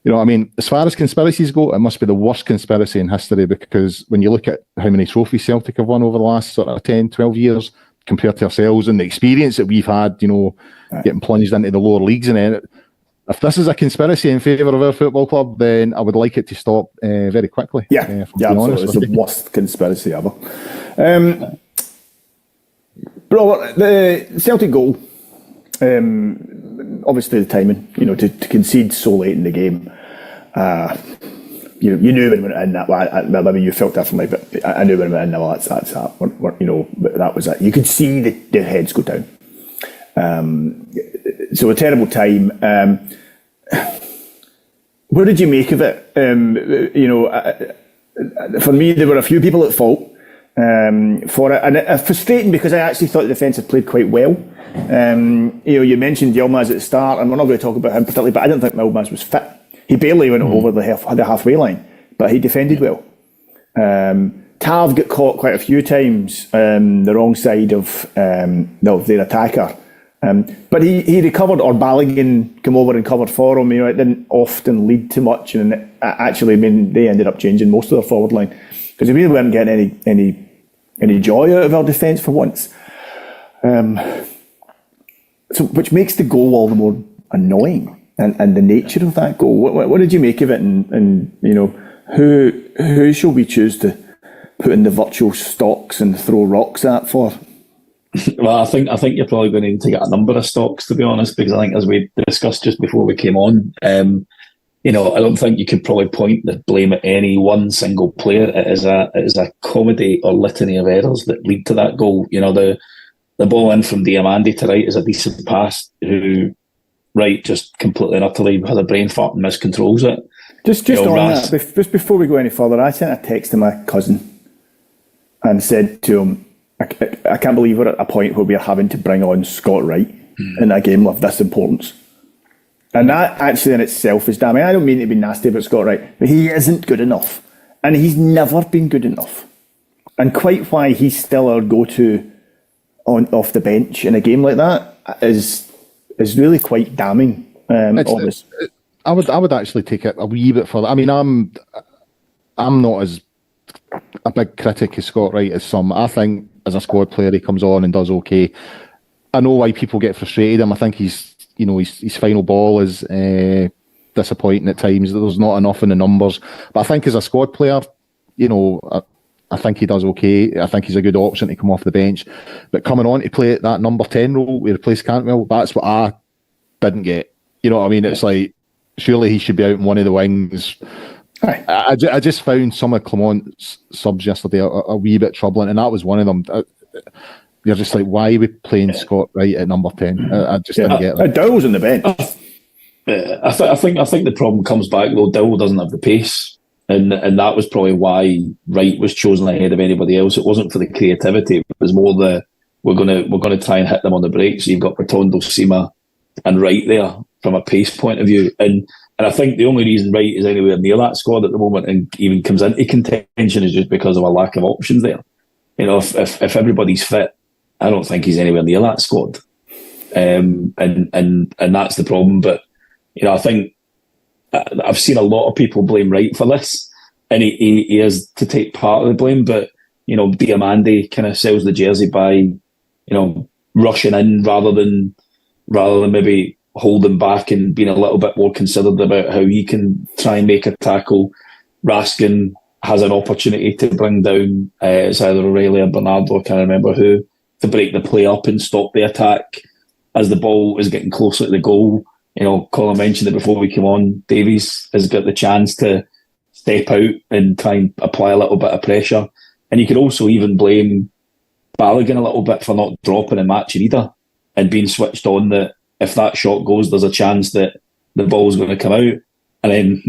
You know what I mean? As far as conspiracies go, it must be the worst conspiracy in history, because when you look at how many trophies Celtic have won over the last sort of 10, 12 years, compared to ourselves and the experience that we've had, you know, getting plunged into the lower leagues. And then, if this is a conspiracy in favour of our football club, then I would like it to stop very quickly. Yeah, absolutely. It's the worst conspiracy ever. Robert, the Celtic goal, obviously the timing, you know, to concede so late in the game, you knew when it went in. I mean, you felt differently, but I knew when it went in. Well, that's that. You know, but that was it. You could see their heads go down. So a terrible time. What did you make of it? You know, for me, there were a few people at fault for it, and it's frustrating because I actually thought the defence had played quite well. You know, you mentioned Yilmaz at the start, and we're not going to talk about him particularly, but I didn't think Yilmaz was fit. He barely went over the halfway line, but he defended well. Tav got caught quite a few times the wrong side of their attacker. But he recovered, or Balogun came over and covered for him. You know, it didn't often lead to much, and actually, I mean, they ended up changing most of their forward line because they really weren't getting any joy out of our defence for once. So, which makes the goal all the more annoying, and the nature of that goal. What did you make of it? And you know, who shall we choose to put in the virtual stocks and throw rocks at for Well, I think you're probably going to need to get a number of stocks, to be honest, because I think, as we discussed just before we came on, I don't think you could probably point the blame at any one single player. It is a comedy or litany of errors that lead to that goal. The ball in from Diamandi to Wright is a decent pass, who Wright just completely and utterly has a brain fart and miscontrols it. Just on that, just before we go any further, I sent a text to my cousin and said to him, I can't believe we're at a point where we're having to bring on Scott Wright in a game of this importance. And that actually in itself is damning. I don't mean to be nasty about Scott Wright, but he isn't good enough. And he's never been good enough. And quite why he's still our go-to off the bench in a game like that is really quite damning. I would actually take it a wee bit further. I mean, I'm not as a big critic of Scott Wright as some. I think as a squad player, he comes on and does okay. I know why people get frustrated. I think his final ball is disappointing at times. There's not enough in the numbers. But I think as a squad player, I think he does okay. I think he's a good option to come off the bench. But coming on to play that number 10 role, we replace Cantwell, that's what I didn't get. You know what I mean? It's like, surely he should be out in one of the wings. I just found some of Clement's subs yesterday a wee bit troubling, and that was one of them. You're just like, why are we playing Scott Wright at number 10? I just didn't get that. Dowell's on the bench. I think the problem comes back though. Dowell doesn't have the pace, and that was probably why Wright was chosen ahead of anybody else. It wasn't for the creativity; it was more we're gonna try and hit them on the break. So you've got Bertondo, Sima, and Wright there from a pace point of view, and I think the only reason Wright is anywhere near that squad at the moment and even comes into contention is just because of a lack of options there. If everybody's fit, I don't think he's anywhere near that squad, and that's the problem. But I think I've seen a lot of people blame Wright for this, and he is to take part of the blame. But Diamandi kind of sells the jersey by rushing in rather than maybe holding back and being a little bit more considered about how he can try and make a tackle. Raskin has an opportunity to bring down it's either O'Reilly or Bernardo, I can't remember who, to break the play up and stop the attack as the ball is getting closer to the goal. Colin mentioned it before we came on. Davies has got the chance to step out and try and apply a little bit of pressure. And you could also even blame Balogun a little bit for not dropping and matching either and being switched on that if that shot goes, there's a chance that the ball's going to come out. And then,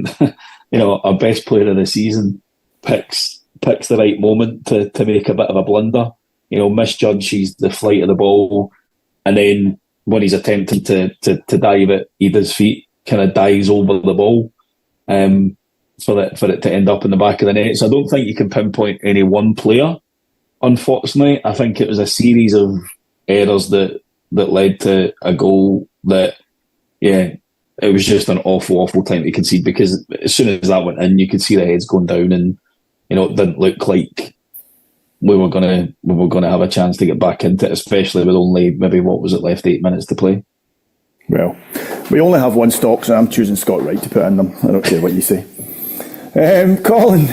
our best player of the season picks the right moment to make a bit of a blunder. Misjudges the flight of the ball. And then when he's attempting to dive at Ida's feet, kind of dives over the ball for it to end up in the back of the net. So I don't think you can pinpoint any one player, unfortunately. I think it was a series of errors that led to a goal that, it was just an awful, awful time to concede, because as soon as that went in, you could see the heads going down, and it didn't look like we were gonna have a chance to get back into it, especially with only maybe left 8 minutes to play. Well, we only have one stock, so I'm choosing Scott Wright to put in them. I don't care what you say. Colin,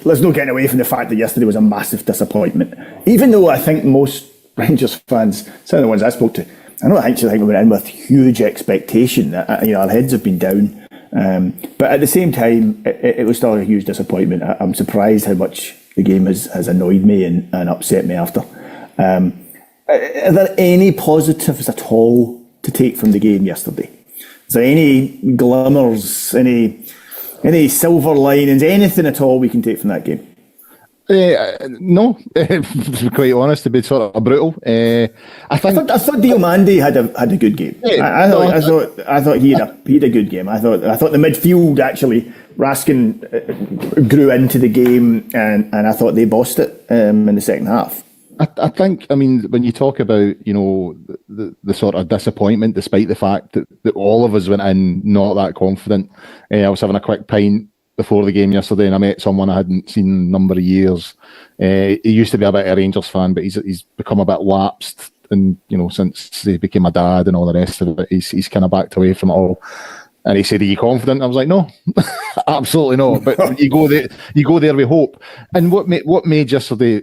let's not get away from the fact that yesterday was a massive disappointment. Even though I think most Rangers fans, some of the ones I spoke to, I don't actually think we went in with huge expectation. Our heads have been down. But at the same time, it was still a huge disappointment. I'm surprised how much the game has annoyed me and upset me after. Are there any positives at all to take from the game yesterday? Is there any glimmers, any silver linings, anything at all we can take from that game? No, to be quite honest, to be sort of brutal. I thought Diamandi had a good game. I thought he had a good game. I thought the midfield actually, Raskin grew into the game, and I thought they bossed it in the second half. I think, when you talk about, the sort of disappointment, despite the fact that all of us went in not that confident. I was having a quick pint before the game yesterday, and I met someone I hadn't seen in a number of years. He used to be a bit of a Rangers fan, but he's become a bit lapsed, and since he became a dad and all the rest of it, he's kind of backed away from it all. And he said, "Are you confident?" I was like, "No, absolutely not." But you go there with hope. And what made yesterday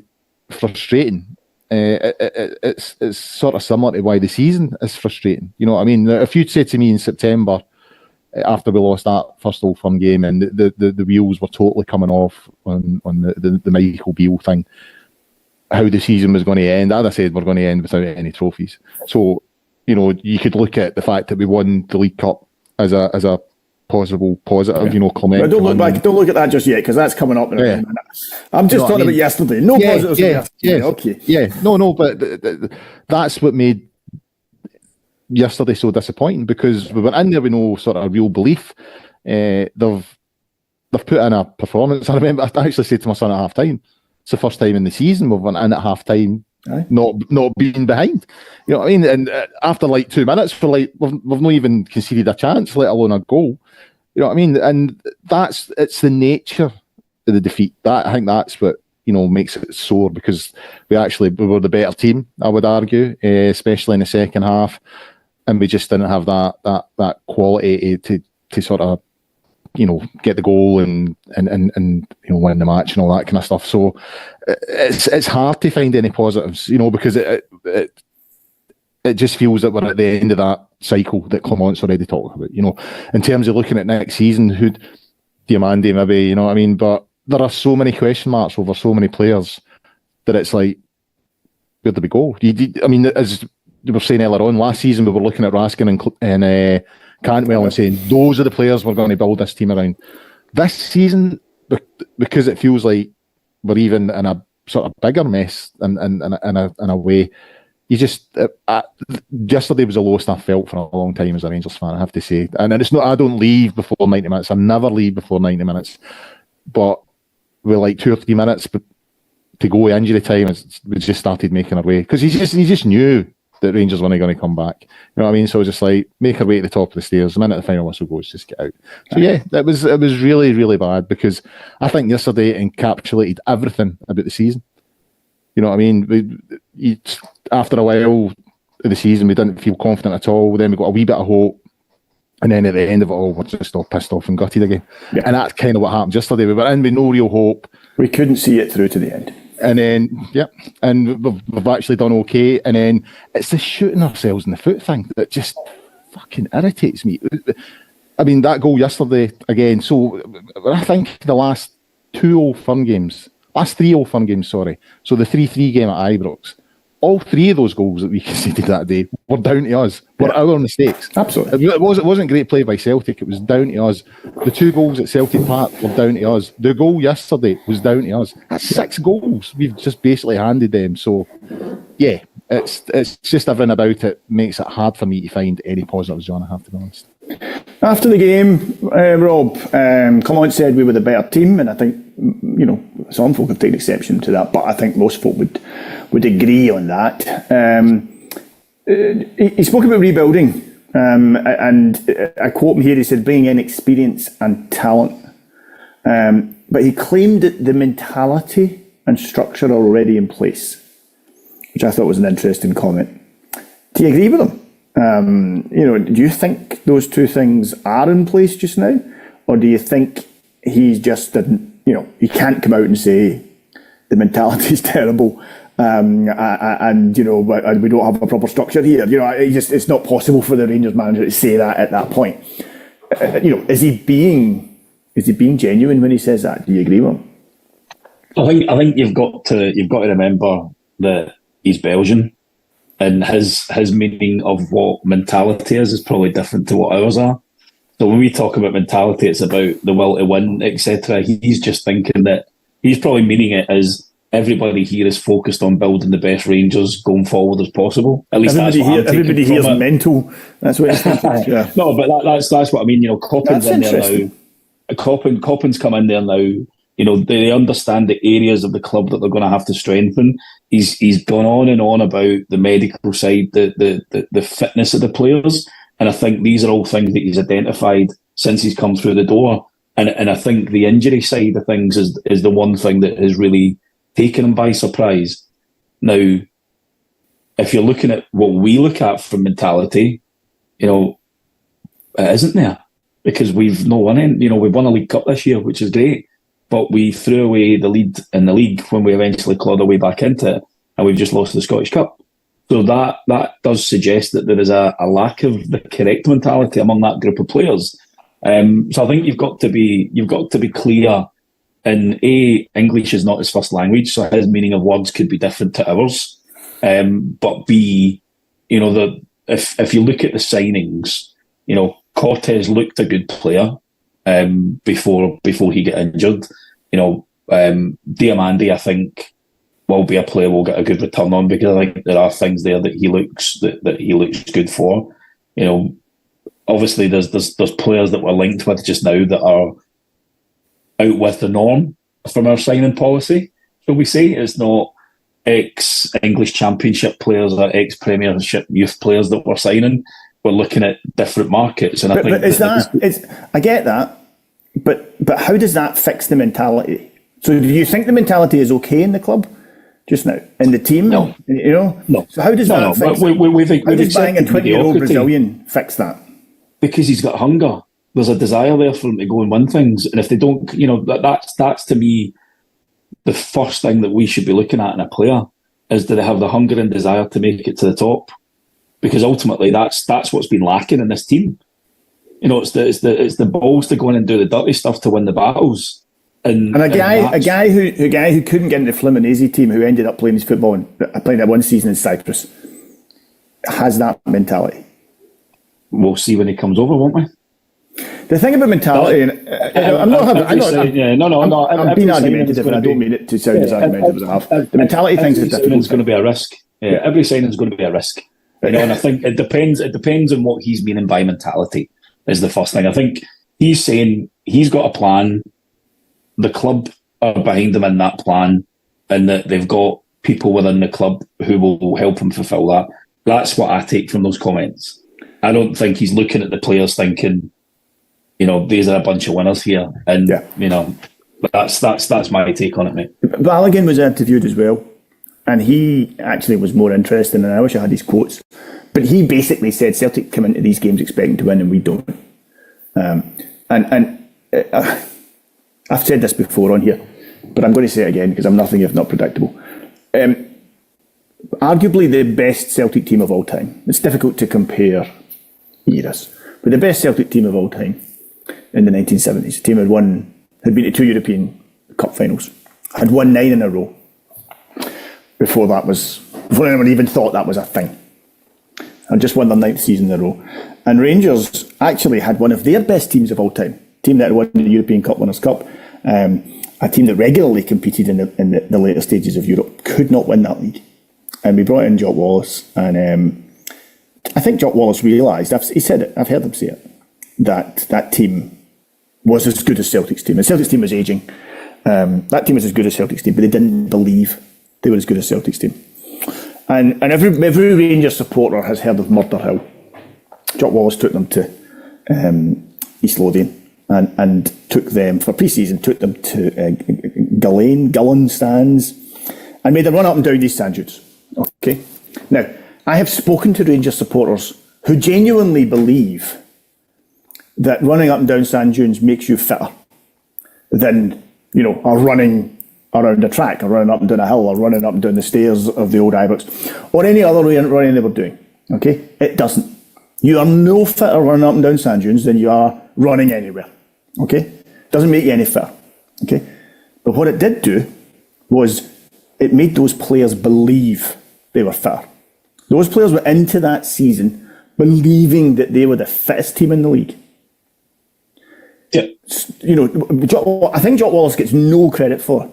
frustrating it's sort of similar to why the season is frustrating. You know what I mean? If you'd said to me in September, after we lost that first Old Firm game and the wheels were totally coming off on the Michael Beale thing, how the season was going to end, I'd have said we're going to end without any trophies. So, you know, you could look at the fact that we won the League Cup as a possible positive, you know, comment. But don't look at that just yet, because that's coming up in a minute. I'm just talking about yesterday. No positives from yesterday. Okay. Yeah, no, but that's what made yesterday so disappointing, because we went in there with no sort of real belief. They've put in a performance. I remember I actually said to my son at half time, it's the first time in the season we've went in at half time not being behind. You know what I mean? And after like 2 minutes, we've not even conceded a chance, let alone a goal. You know what I mean? And it's the nature of the defeat. I think that's what, you know, makes it sore, because we were the better team, I would argue, especially in the second half, and we just didn't have that quality to sort of, you know, get the goal and you know, win the match and all that kind of stuff. So it's hard to find any positives, you know, because it just feels that we're at the end of that cycle that Clement's already talked about. You know, in terms of looking at next season, who'd Diamandi maybe, you know what I mean? But there are so many question marks over so many players that it's like, where do we go? I mean, as we were saying earlier on, last season we were looking at Raskin and Cantwell and saying those are the players we're going to build this team around. This season, because it feels like we're even in a sort of bigger mess in a way, you just yesterday was the lowest I've felt for a long time as a Rangers fan, I have to say. And it's not, I don't leave before 90 minutes. I never leave before 90 minutes. But with like 2 or 3 minutes to go injury time, we just started making our way, because he just knew that Rangers weren't going to come back. You know what I mean? So just like, make our way to the top of the stairs. The minute the final whistle goes, just get out. So yeah, it was really, really bad, because I think yesterday encapsulated everything about the season. You know what I mean? After a while of the season, we didn't feel confident at all. Then we got a wee bit of hope. And then at the end of it all, we're just all pissed off and gutted again. Yeah. And that's kind of what happened yesterday. We were in with no real hope. We couldn't see it through to the end. And then, and we've actually done okay. And then it's the shooting ourselves in the foot thing that just fucking irritates me. I mean, that goal yesterday, again, so I think the last 3 Old Firm games, so the 3-3 game at Ibrox, all 3 of those goals that we conceded that day were down to us. Were our mistakes. Absolutely. It wasn't great play by Celtic. It was down to us. The 2 goals at Celtic Park were down to us. The goal yesterday was down to us. That's 6 goals we've just basically handed them. So, yeah, it's just everything about it makes it hard for me to find any positives, John, I have to be honest. After the game, Rob, Clement said we were the better team, and I think, you know, some folk have taken exception to that, but I think most folk would agree on that. He spoke about rebuilding, and I quote him here, he said, bringing in experience and talent. But he claimed that the mentality and structure are already in place, which I thought was an interesting comment. Do you agree with him? You know, do you think those two things are in place just now? Or do you think he just didn't, you know, he can't come out and say the mentality is terrible, and you know, we don't have a proper structure here? You know, it's not possible for the Rangers manager to say that at that point. You know, is he being genuine when he says that? Do you agree with him? I think you've got to remember that he's Belgian, and his meaning of what mentality is probably different to what ours are. So when we talk about mentality, it's about the will to win, etc. He's just thinking that he's probably meaning it as everybody here is focused on building the best Rangers going forward as possible. At least everybody here is mental. That's what he's thinking. Yeah. No, but that's what I mean. You know, Coppin's in there now. Coppin's come in there now. You know, they understand the areas of the club that they're going to have to strengthen. He's gone on and on about the medical side, the fitness of the players. And I think these are all things that he's identified since he's come through the door. And I think the injury side of things is the one thing that has really taken him by surprise. Now, if you're looking at what we look at for mentality, you know, it isn't there. Because we've no won in. You know, we've won a League Cup this year, which is great. But we threw away the lead in the league when we eventually clawed our way back into it. and we've just lost the Scottish Cup. So that does suggest that there is a lack of the correct mentality among that group of players. So I think you've got to be clear. And English is not his first language, so his meaning of words could be different to ours. But B, if you look at the signings, Cortez looked a good player before he got injured. Diamandi, I think, will be a player we'll get a good return on, because I think there are things there that he looks good for. Obviously there's players that we're linked with just now that are out with the norm from our signing policy. So we say it's not ex-English Championship players or ex-Premiership youth players that we're signing. We're looking at different markets, and I get that, but how does that fix the mentality? So do you think the mentality is okay in the club just now, in the team? No. No. So how does that fix it? How does buying a 20-year-old Brazilian fix that? Because he's got hunger. There's a desire there for them to go and win things. And if they don't, that's to me the first thing that we should be looking at in a player is, do they have the hunger and desire to make it to the top? Because ultimately that's what's been lacking in this team. It's the balls to go in and do the dirty stuff to win the battles. And a guy who couldn't get into the Fluminense team, who ended up playing his football and playing that one season in Cyprus, has that mentality. We'll see when he comes over, won't we? The thing about mentality, I'm being argumentative, and I don't mean it to sound as argumentative as I have. The mentality thing is difficult. It's going to be a risk. Yeah, every signing is going to be a risk. And I think it depends on what he's meaning by mentality. Is the first thing. I think he's saying he's got a plan. The club are behind him in that plan, and that they've got people within the club who will help him fulfil that. That's what I take from those comments. I don't think he's looking at the players thinking, these are a bunch of winners here, and that's my take on it, mate. Balogun was interviewed as well, and he actually was more interesting, and I wish I had his quotes. But he basically said Celtic come into these games expecting to win, and we don't. I've said this before on here, but I'm going to say it again because I'm nothing if not predictable. Arguably the best Celtic team of all time. It's difficult to compare eras, but the best Celtic team of all time in the 1970s. The team had been to 2 European Cup finals, had won 9 in a row. Before anyone even thought that was a thing. And just won their 9th season in a row. And Rangers actually had one of their best teams of all time. A team that had won the European Cup Winners' Cup. A team that regularly competed in the later stages of Europe. Could not win that league. And we brought in Jock Wallace. And I think Jock Wallace realised, he said it, I've heard him say it, that team was as good as Celtic's team. And Celtic's team was ageing. That team was as good as Celtic's team, but they didn't believe they were as good as Celtic's team. And every Rangers supporter has heard of Murder Hill. Jock Wallace took them to East Lothian and took them for pre-season, took them to Gullen stands and made them run up and down these sand dunes. Okay. Now, I have spoken to Rangers supporters who genuinely believe that running up and down sand dunes makes you fitter than, or running around a track, or running up and down a hill, or running up and down the stairs of the old Ibrox, or any other running they were doing. Okay? It doesn't. You are no fitter running up and down sand dunes than you are running anywhere. Okay? Doesn't make you any fitter. Okay? But what it did do was it made those players believe they were fitter. Those players went into that season believing that they were the fittest team in the league. Yeah. I think Jock Wallace gets no credit for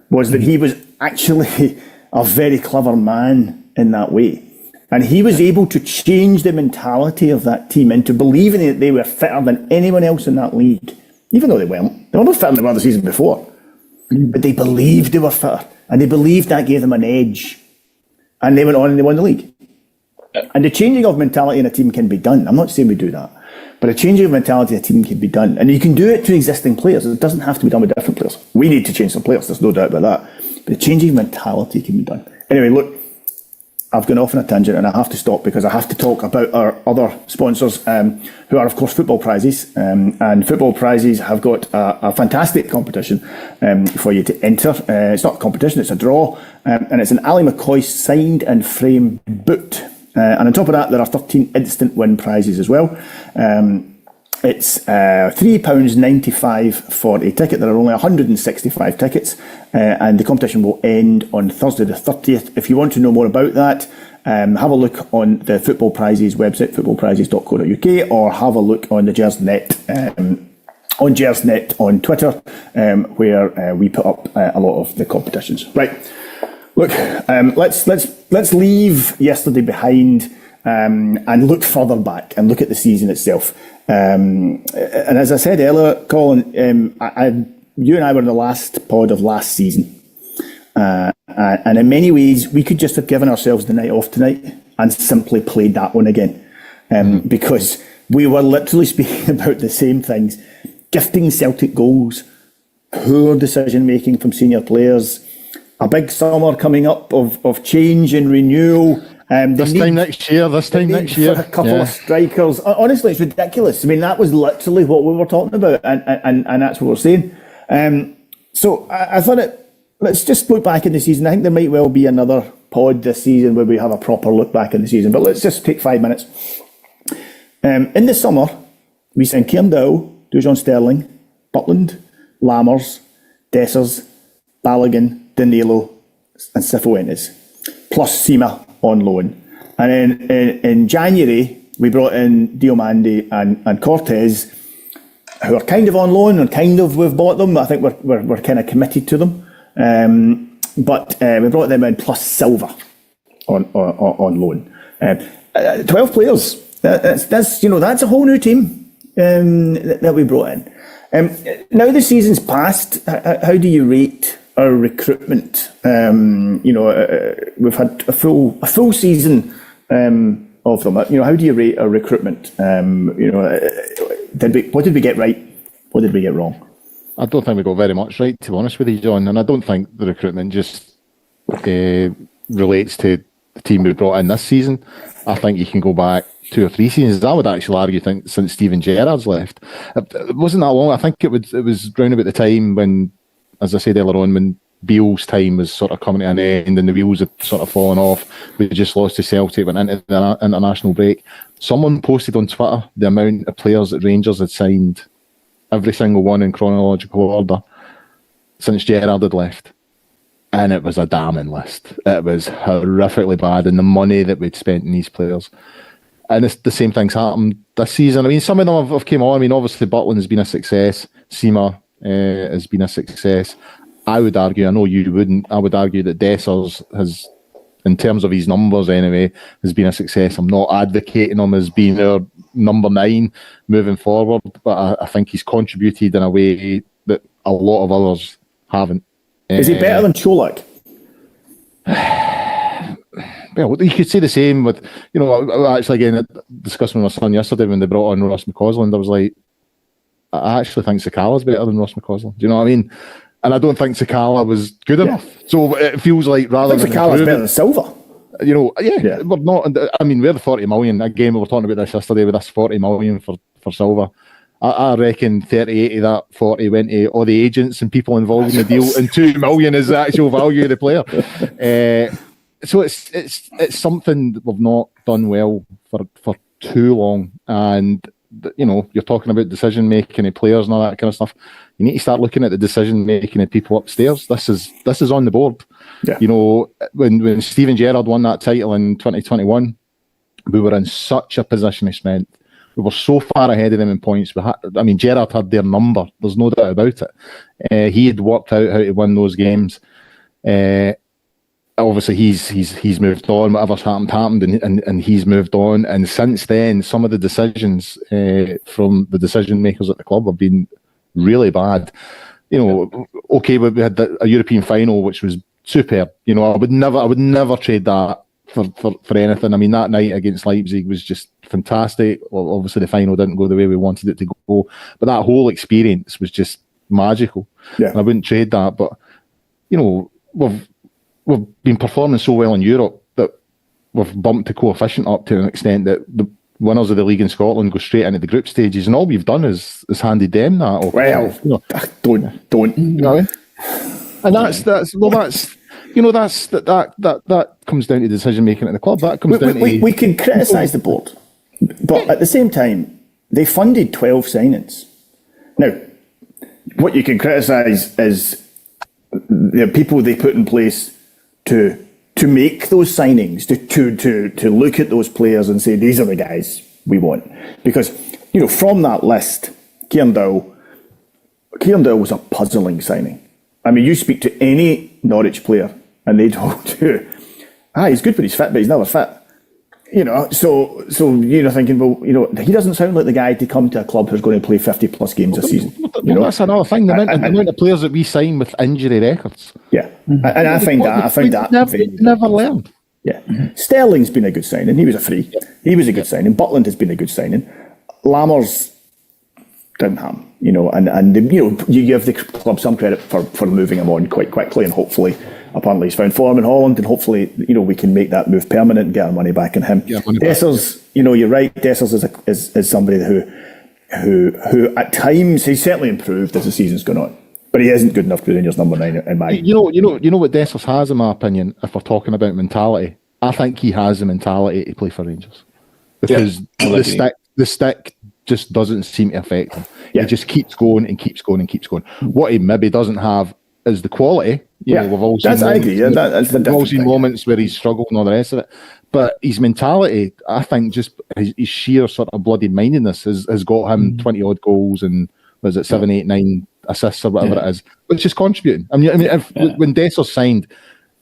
was that he was actually a very clever man in that way. And he was able to change the mentality of that team into believing that they were fitter than anyone else in that league, even though they weren't. They were not fitter than they were the season before. But they believed they were fitter, and they believed that gave them an edge. And they went on and they won the league. And the changing of mentality in a team can be done. I'm not saying we do that. But a changing of mentality in a team can be done. And you can do it to existing players. It doesn't have to be done with different players. We need to change some players, there's no doubt about that. But the changing of mentality can be done. Anyway, look, I've gone off on a tangent and I have to stop because I have to talk about our other sponsors, who are, of course, Football Prizes. And Football Prizes have got a fantastic competition for you to enter. It's not a competition, it's a draw. and it's an Ali McCoy signed and frame boot. And on top of that, there are 13 instant win prizes as well. It's £3.95 for a ticket. There are only 165 tickets, and the competition will end on Thursday the 30th. If you want to know more about that, have a look on the Football Prizes website, footballprizes.co.uk, or have a look on the Gersnet on Gersnet on Twitter, where we put up a lot of the competitions. Right, look, let's leave yesterday behind and look further back and look at the season itself. And as I said earlier, Colin, you and I were in the last pod of last season. And in many ways, we could just have given ourselves the night off tonight and simply played that one again. Because we were literally speaking about the same things. Gifting Celtic goals, poor decision-making from senior players, a big summer coming up of change and renewal. This time next year. A couple of strikers. Honestly, it's ridiculous. I mean, that was literally what we were talking about, and that's what we're saying. So I thought let's just look back in the season. I think there might well be another pod this season where we have a proper look back in the season, but let's just take 5 minutes. In the summer, we signed Kieran Dow, Dujon Sterling, Butland, Lammers, Dessers, Balogun, Danilo, and Cifuentes, plus Sima on loan. And then in January, we brought in Diomande and Cortez, who are kind of on loan and kind of we've bought them. I think we're kind of committed to them. But we brought them in plus Silva on loan. 12 players. That's a whole new team that we brought in. Now the season's passed, how do you rate our recruitment? We've had a full season of them. How do you rate our recruitment? What did we get right? What did we get wrong? I don't think we got very much right, to be honest with you, John. And I don't think the recruitment just relates to the team we brought in this season. I think you can go back 2 or 3 seasons. I would actually argue, since Steven Gerrard's left, it wasn't that long. I think it was round about the time when, as I said earlier on, when Beale's time was sort of coming to an end and the wheels had sort of fallen off. We just lost to Celtic, went into the international break. Someone posted on Twitter the amount of players that Rangers had signed, every single one in chronological order, since Gerrard had left. And it was a damning list. It was horrifically bad, and the money that we'd spent in these players. And the same thing's happened this season. I mean, some of them have come on. I mean, obviously Butland has been a success. Sima has been a success. I would argue, I know you wouldn't, I would argue that Dessers has, in terms of his numbers anyway, has been a success. I'm not advocating him as being our number 9 moving forward, but I think he's contributed in a way that a lot of others haven't. Is he better than Cholak? Well, you could say the same with, actually again, discussing with my son yesterday when they brought on Ross McCausland, I was like, I actually think Sakala's better than Ross McCausland. Do you know what I mean? And I don't think Sakala was good enough. So it feels like rather than Sakala's better than Silva. We're not. I mean, we're the 40 million. Again, we were talking about this yesterday with this 40 million for Silva. I reckon 38 of that 40 went to all the agents and people involved in the deal, and 2 million is the actual value of the player. So it's something that we've not done well for too long. And you're talking about decision making of players and all that kind of stuff. You need to start looking at the decision making of people upstairs. This is on the board. Yeah. When Steven Gerrard won that title in 2021, we were in such a position of strength. We were so far ahead of them in points. Gerrard had their number. There's no doubt about it. He had worked out how to win those games. Obviously, he's moved on. Whatever's happened, and he's moved on. And since then, some of the decisions from the decision makers at the club have been really bad. Okay, we had a European final, which was superb. I would never trade that for anything. I mean, that night against Leipzig was just fantastic. Well, obviously the final didn't go the way we wanted it to go, but that whole experience was just magical. Yeah. And I wouldn't trade that. But we've been performing so well in Europe that we've bumped the coefficient up to an extent that the winners of the league in Scotland go straight into the group stages, and all we've done is handed them that. Don't. You know what I mean? And that comes down to decision making at the club. That comes down to we can criticise the board, but at the same time, they funded 12 signings. Now, what you can criticise is the people they put in place to make those signings, to look at those players and say these are the guys we want. Because from that list, Kieran Dowell was a puzzling signing. I mean, you speak to any Norwich player and they told you, he's good when he's fit, but he's never fit. So you're thinking, well, he doesn't sound like the guy to come to a club who's going to play 50 plus games a season. That's another thing. The amount of players that we sign with injury records. Yeah, and I find that never learned. Yeah, Sterling's been a good signing. He was a free. Yeah. He was a good signing. Butland has been a good signing. Lammers didn't happen. And you give the club some credit for moving him on quite quickly, and hopefully. Apparently he's found form in Holland, and hopefully, we can make that move permanent and get our money back in him. Dessers, you're right. Dessers is somebody who at times he's certainly improved as the season's gone on, but he isn't good enough to be Rangers number 9 in my. You know what Dessers has, in my opinion. If we're talking about mentality, I think he has the mentality to play for Rangers because the stick just doesn't seem to affect him. Yeah. He just keeps going and keeps going and keeps going. What he maybe doesn't have is the quality. We've all seen I agree. Yeah, that's we've all seen moments where he's struggled and all the rest of it. But his mentality, I think, just his sheer sort of bloody mindedness has got him 20 odd goals and was it 7, 8, 9 assists or whatever it is, which is contributing. I mean, when Dessers signed,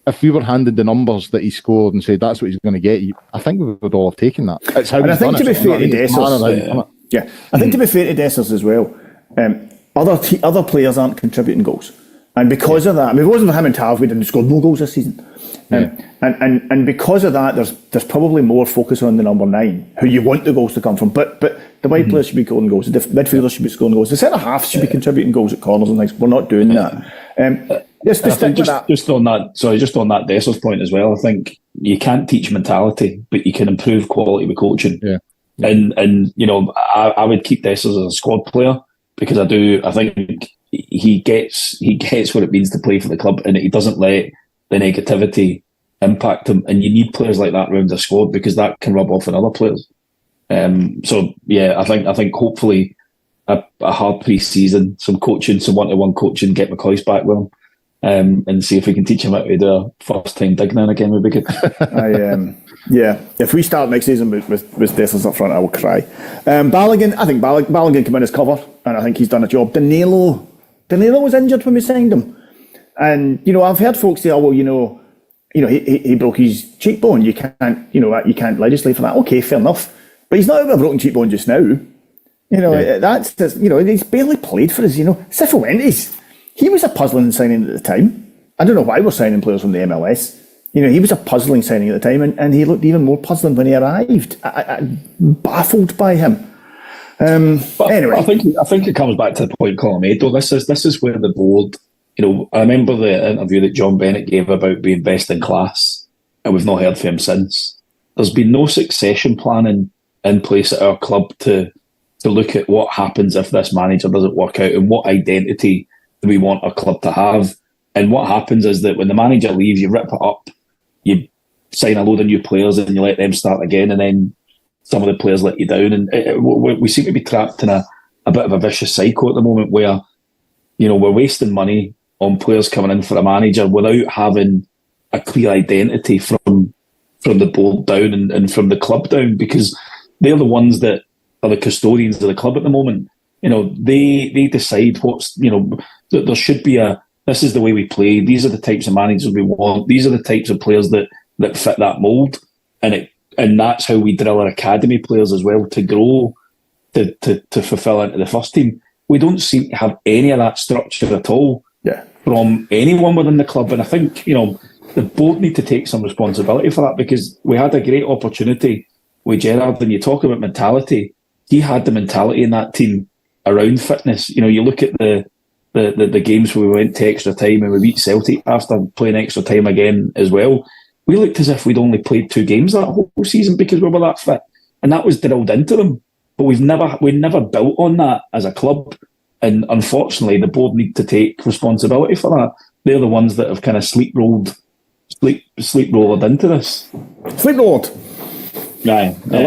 if we were handed the numbers that he scored and said that's what he's going to get, I think we would all have taken that. It's how and I think to be fair to Dessers, I think to be fair to Dessers as well, other players aren't contributing goals. And because of that, I mean, if it wasn't for him and Tav, we'd have scored no goals this season. And because of that, there's probably more focus on the number 9, who you want the goals to come from. But the wide players should be scoring goals, the midfielders should be scoring goals, the centre halves should be contributing goals at corners and things. We're not doing that. Just on that Dessers point as well, I think you can't teach mentality, but you can improve quality with coaching. Yeah. And I would keep Dessers as a squad player because I think he gets what it means to play for the club, and he doesn't let the negativity impact him. And you need players like that around the squad because that can rub off on other players. I think hopefully a hard pre-season, some coaching, some one-to-one coaching, get McCoy's back with him, and see if we can teach him how to do a first-time dig now and again would be good. If we start next season with Dessers up front, I will cry. Balogun, I think Balogun came in as cover, and I think he's done a job. Danilo was injured when we signed him, and I've heard folks say, he broke his cheekbone. You can't legislate for that. Okay, fair enough, but he's not out of a broken cheekbone just now. That's just, he's barely played for us. Cifuentes, he was a puzzling signing at the time. I don't know why we're signing players from the MLS. He was a puzzling signing at the time, and he looked even more puzzling when he arrived. I'm baffled by him. Anyway, I think it comes back to the point Colin made, though. This is where the board, I remember the interview that John Bennett gave about being best in class, and we've not heard from him since. There's been no succession planning in place at our club to look at what happens if this manager doesn't work out and what identity do we want our club to have. And what happens is that when the manager leaves, you rip it up, you sign a load of new players and you let them start again, and then some of the players let you down. And we seem to be trapped in a bit of a vicious cycle at the moment where, we're wasting money on players coming in for a manager without having a clear identity from the board down and from the club down, because they're the ones that are the custodians of the club at the moment. They decide there should be this is the way we play. These are the types of managers we want. These are the types of players that fit that mould. And that's how we drill our academy players as well to grow, to fulfil into the first team. We don't seem to have any of that structure at all from anyone within the club. And I think, the board need to take some responsibility for that, because we had a great opportunity with Gerrard. When you talk about mentality, he had the mentality in that team around fitness. You look at the games where we went to extra time and we beat Celtic after playing extra time again as well. We looked as if we'd only played 2 games that whole season because we were that fit, and that was drilled into them. But we never built on that as a club, and unfortunately, the board need to take responsibility for that. They're the ones that have kind of sleep rolled sleep rolled into this. Sleep rolled. Aye, I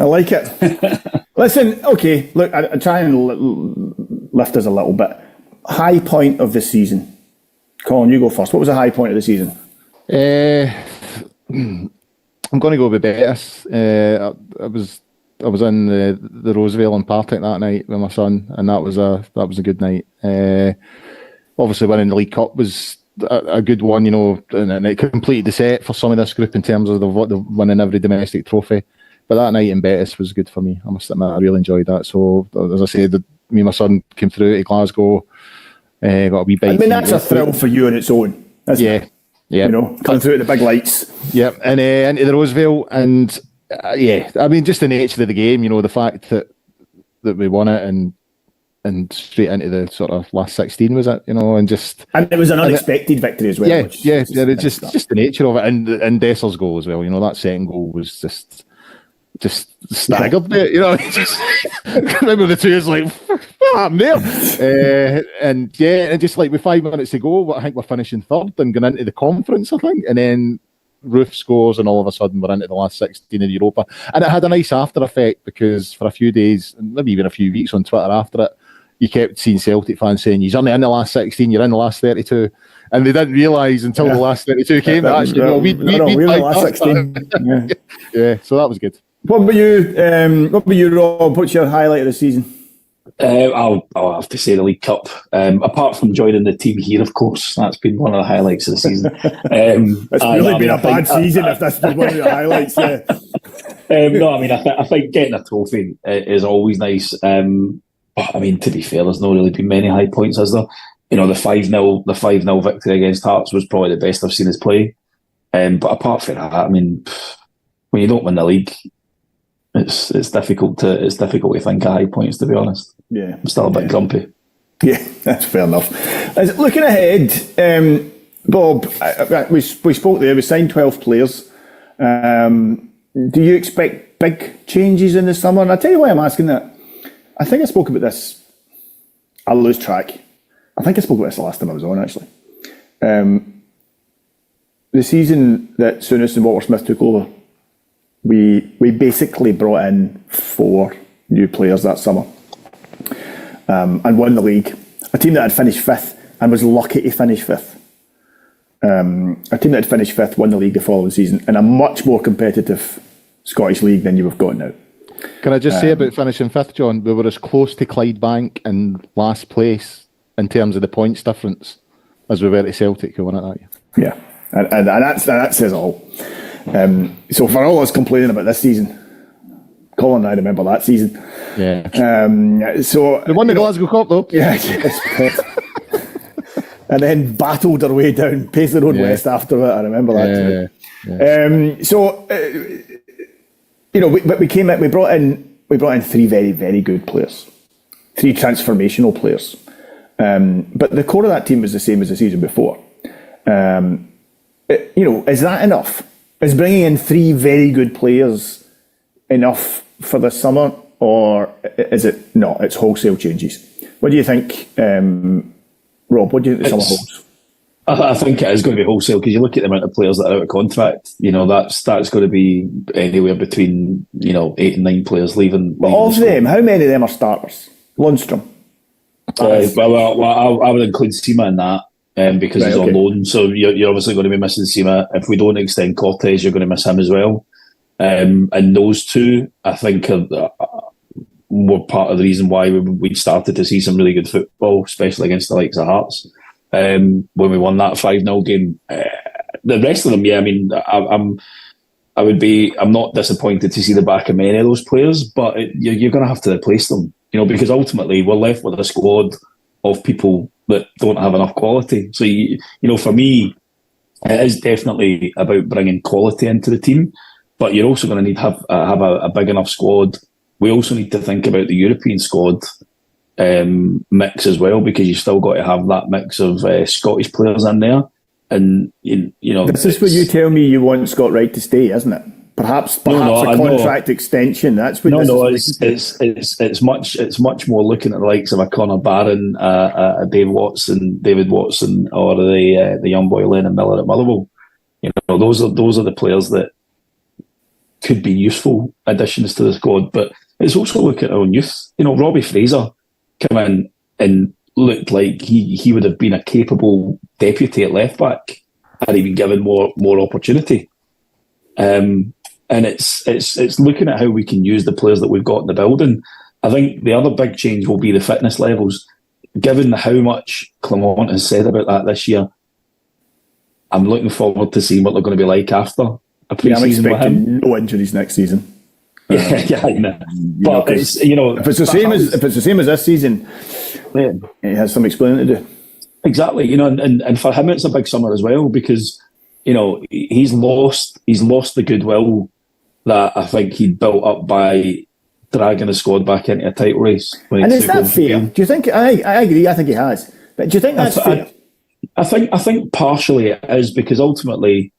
like it. Listen, okay, look, I try and lift us a little bit. High point of the season. Colin, you go first. What was the high point of the season? I'm going to go with Betis. I was in the Roseville in Partick that night with my son, and that was a good night. Obviously, winning the League Cup was a good one, you know, and it completed the set for some of this group in terms of the winning every domestic trophy. But that night in Betis was good for me. I must admit, I really enjoyed that. So, as I said, me and my son came through to Glasgow, got a wee bite. I mean, that's a thrill for you on its own, isn't it? Yeah. You know, coming through at the big lights. Yeah, and into the Roseville, and I mean, just the nature of the game, you know, the fact that we won it and straight into the sort of last 16, was it? You know, and it was an unexpected victory as well. It's just the nature of it, and Desser's goal as well. You know, that second goal was just staggered me, you know. I remember the two is like, I'm there. And just like with 5 minutes to go, I think we're finishing third and going into the conference, I think. And then Roof scores, and all of a sudden we're into the last 16 in Europa. And it had a nice after effect, because for a few days, maybe even a few weeks on Twitter after it, you kept seeing Celtic fans saying, you're only in the last 16, you're in the last 32. And they didn't realise until the last 32 came that actually, we're in the last 16. So that was good. What about you, Rob? What's your highlight of the season? I'll have to say the League Cup. Apart from joining the team here, of course, that's been one of the highlights of the season. It's really been a bad season if that's been one of the highlights. Yeah. I think getting a trophy is always nice. But I mean, to be fair, there's not really been many high points, has there? You know, the 5-0 victory against Hearts was probably the best I've seen us play. But apart from that, I mean, when you don't win the league, it's difficult to think of high points, to be honest. Yeah, I'm still a bit grumpy. Yeah, that's fair enough. Looking ahead, Bob, we spoke there. We signed 12 players. Do you expect big changes in the summer? And I'll tell you why I'm asking that. I think I spoke about this. I'll lose track. I think I spoke about this the last time I was on, actually. The season that Souness and Walter Smith took over, we basically brought in 4 new players that summer and won the league. A team that had finished 5th and was lucky to finish 5th. A team that had finished 5th won the league the following season in a much more competitive Scottish league than you've got now. Can I just say about finishing 5th, John? We were as close to Clydebank in last place in terms of the points difference as we were to Celtic, who won it that year. Yeah, and that says it all. So for all us complaining about this season, Colin and I remember that season. Yeah. So they won the Glasgow Cup though. Yeah. Yes. And then battled our way down Paisley Road West after it. I remember that. Yeah. So we brought in 3 very, very good players, 3 transformational players. But the core of that team was the same as the season before. Is that enough? Is bringing in 3 very good players enough for the summer, or is it not? It's wholesale changes. What do you think, Rob? What do you think the summer holds? I think it is going to be wholesale, because you look at the amount of players that are out of contract. You know, that's going to be anywhere between 8 and 9 players leaving. But of them, how many of them are starters? Lundstrom. I would include Sima in that. Because he's on loan, so you're obviously going to be missing Sima. If we don't extend Cortez, you're going to miss him as well. And those 2, I think, were part of the reason why we started to see some really good football, especially against the likes of Hearts. When we won that 5-0 game, the rest of them, I'm not disappointed to see the back of many of those players, but you're going to have to replace them, because ultimately we're left with a squad of people that don't have enough quality. So, for me, it is definitely about bringing quality into the team, but you're also going to need to have a big enough squad. We also need to think about the European squad mix as well, because you've still got to have that mix of Scottish players in there. And, This is where you tell me you want Scott Wright to stay, isn't it? Perhaps a contract extension. That's what. It's much more looking at the likes of a Conor Barron, David Watson, or the young boy Lennon Miller at Motherwell. those are the players that could be useful additions to the squad. But it's also look at our own youth. Robbie Fraser came in and looked like he would have been a capable deputy at left back had he been given more opportunity. And it's looking at how we can use the players that we've got in the building. I think the other big change will be the fitness levels. Given how much Clement has said about that this year, I'm looking forward to seeing what they're going to be like after a pre-season with him. I'm expecting no injuries next season. I know. But if it's the same as this season, it has some explaining to do. Exactly, and for him it's a big summer as well because he's lost the goodwill that I think he'd built up by dragging the squad back into a title race. And is that fair? Do you think? I agree. I think he has. But do you think that's fair? I think partially it is because ultimately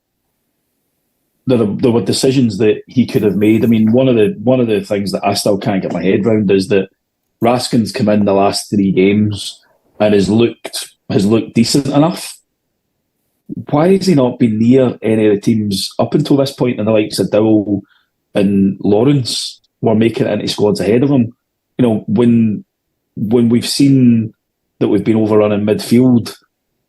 there were decisions that he could have made. I mean, one of the things that I still can't get my head around is that Raskin's come in the last 3 games and has looked decent enough. Why has he not been near any of the teams up until this point? And the likes of Dowell and Lawrence were making it into squads ahead of him. When we've seen that we've been overrun in midfield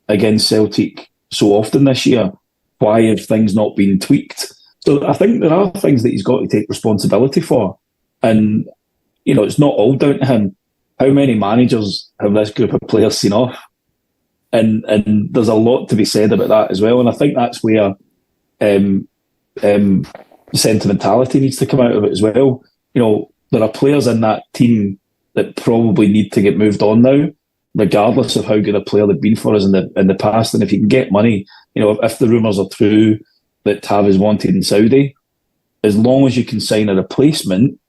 against Celtic so often this year, why have things not been tweaked? So I think there are things that he's got to take responsibility for. And, it's not all down to him. How many managers have this group of players seen off? And there's a lot to be said about that as well. And I think that's where sentimentality needs to come out of it as well. There are players in that team that probably need to get moved on now, regardless of how good a player they've been for us in the past. And if you can get money, if the rumours are true that Tav is wanted in Saudi, as long as you can sign a replacement,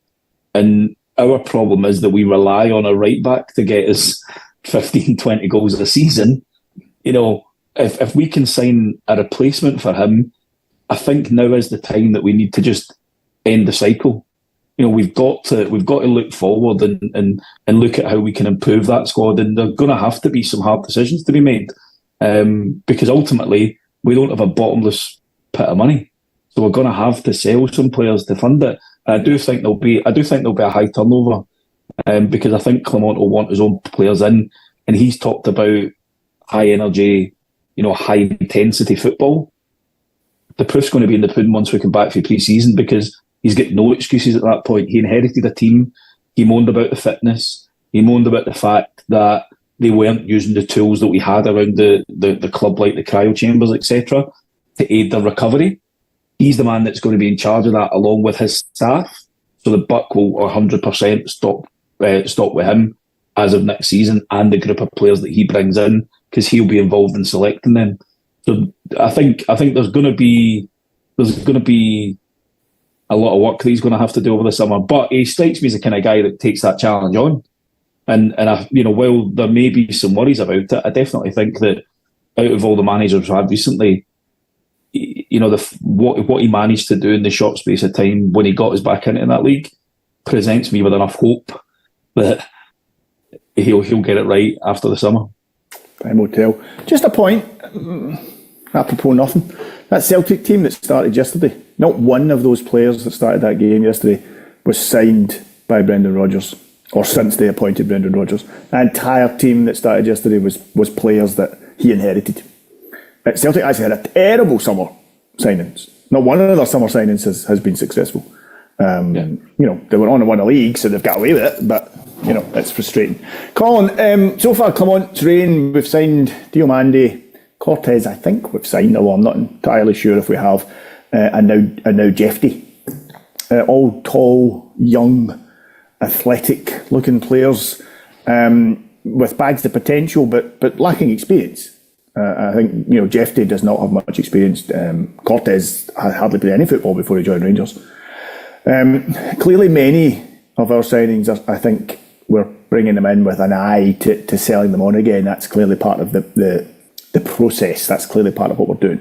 and our problem is that we rely on a right back to get us 15, 20 goals a season. If we can sign a replacement for him, I think now is the time that we need to just end the cycle. We've got to look forward and look at how we can improve that squad, and there are going to have to be some hard decisions to be made because ultimately we don't have a bottomless pit of money, so we're going to have to sell some players to fund it. And I do think there'll be a high turnover because I think Clement will want his own players in, and he's talked about high energy, high intensity football. The proof's going to be in the pudding once we come back for pre-season because he's got no excuses at that point. He inherited a team. He moaned about the fitness. He moaned about the fact that they weren't using the tools that we had around the club, like the cryo chambers, etc., to aid their recovery. He's the man that's going to be in charge of that, along with his staff. So the buck will 100% stop with him as of next season and the group of players that he brings in, because he'll be involved in selecting them. So I think there's going to be a lot of work that he's going to have to do over the summer. But he strikes me as the kind of guy that takes that challenge on. And while there may be some worries about it, I definitely think that out of all the managers we've had recently, what he managed to do in the short space of time when he got us back into that league presents me with enough hope that he'll get it right after the summer. Time will tell. Just a point, apropos nothing. That Celtic team that started yesterday, not one of those players that started that game yesterday was signed by Brendan Rodgers, or since they appointed Brendan Rodgers. The entire team that started yesterday was players that he inherited. Celtic actually had a terrible summer signings. Not one of their summer signings has been successful. They were on to win a league, so they've got away with it, but it's frustrating. Colin, so far Clement's reign, we've signed Diomande, Cortez, I think we've signed, although I'm not entirely sure if we have, and now Jeffy. All tall, young, athletic-looking players with bags of potential, but lacking experience. I think Jeffy does not have much experience. Cortez had hardly played any football before he joined Rangers. Clearly, many of our signings, I think, we're bringing them in with an eye to selling them on again. That's clearly part of the process. That's clearly part of what we're doing.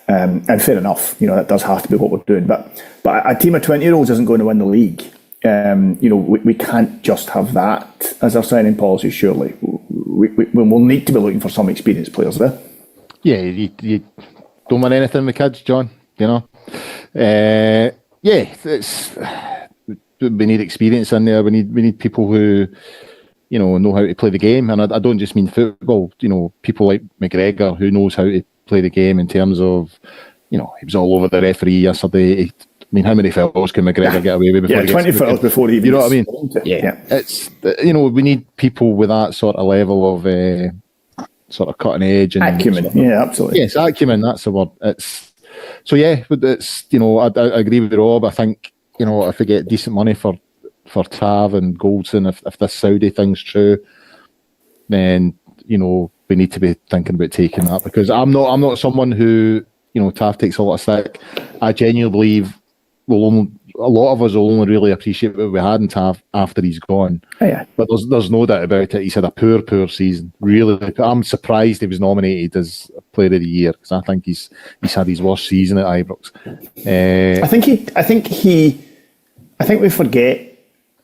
And fair enough, that does have to be what we're doing. But a team of 20-year-olds isn't going to win the league. We can't just have that as our signing policy, surely. We'll need to be looking for some experienced players there. Yeah, don't win anything with kids, John. We need experience in there. We need people who know how to play the game, and I don't just mean football. People like McGregor who knows how to play the game in terms of, he was all over the referee yesterday. How many fouls can McGregor get away with before? 20 fouls before he even. You know what I mean? Yeah. It's we need people with that sort of level of sort of cutting edge and acumen. Yeah, absolutely. Yes, acumen. That's the word. It's I agree with Rob. I think if we get decent money for Tav and Goldson, if this Saudi thing's true, then we need to be thinking about taking that, because I'm not someone who Tav takes a lot of stick. I genuinely believe a lot of us will only really appreciate what we had in Tav after he's gone. Oh, yeah. But there's no doubt about it. He's had a poor season. Really, I'm surprised he was nominated as Player of the Year, because I think he's had his worst season at Ibrox. I think we forget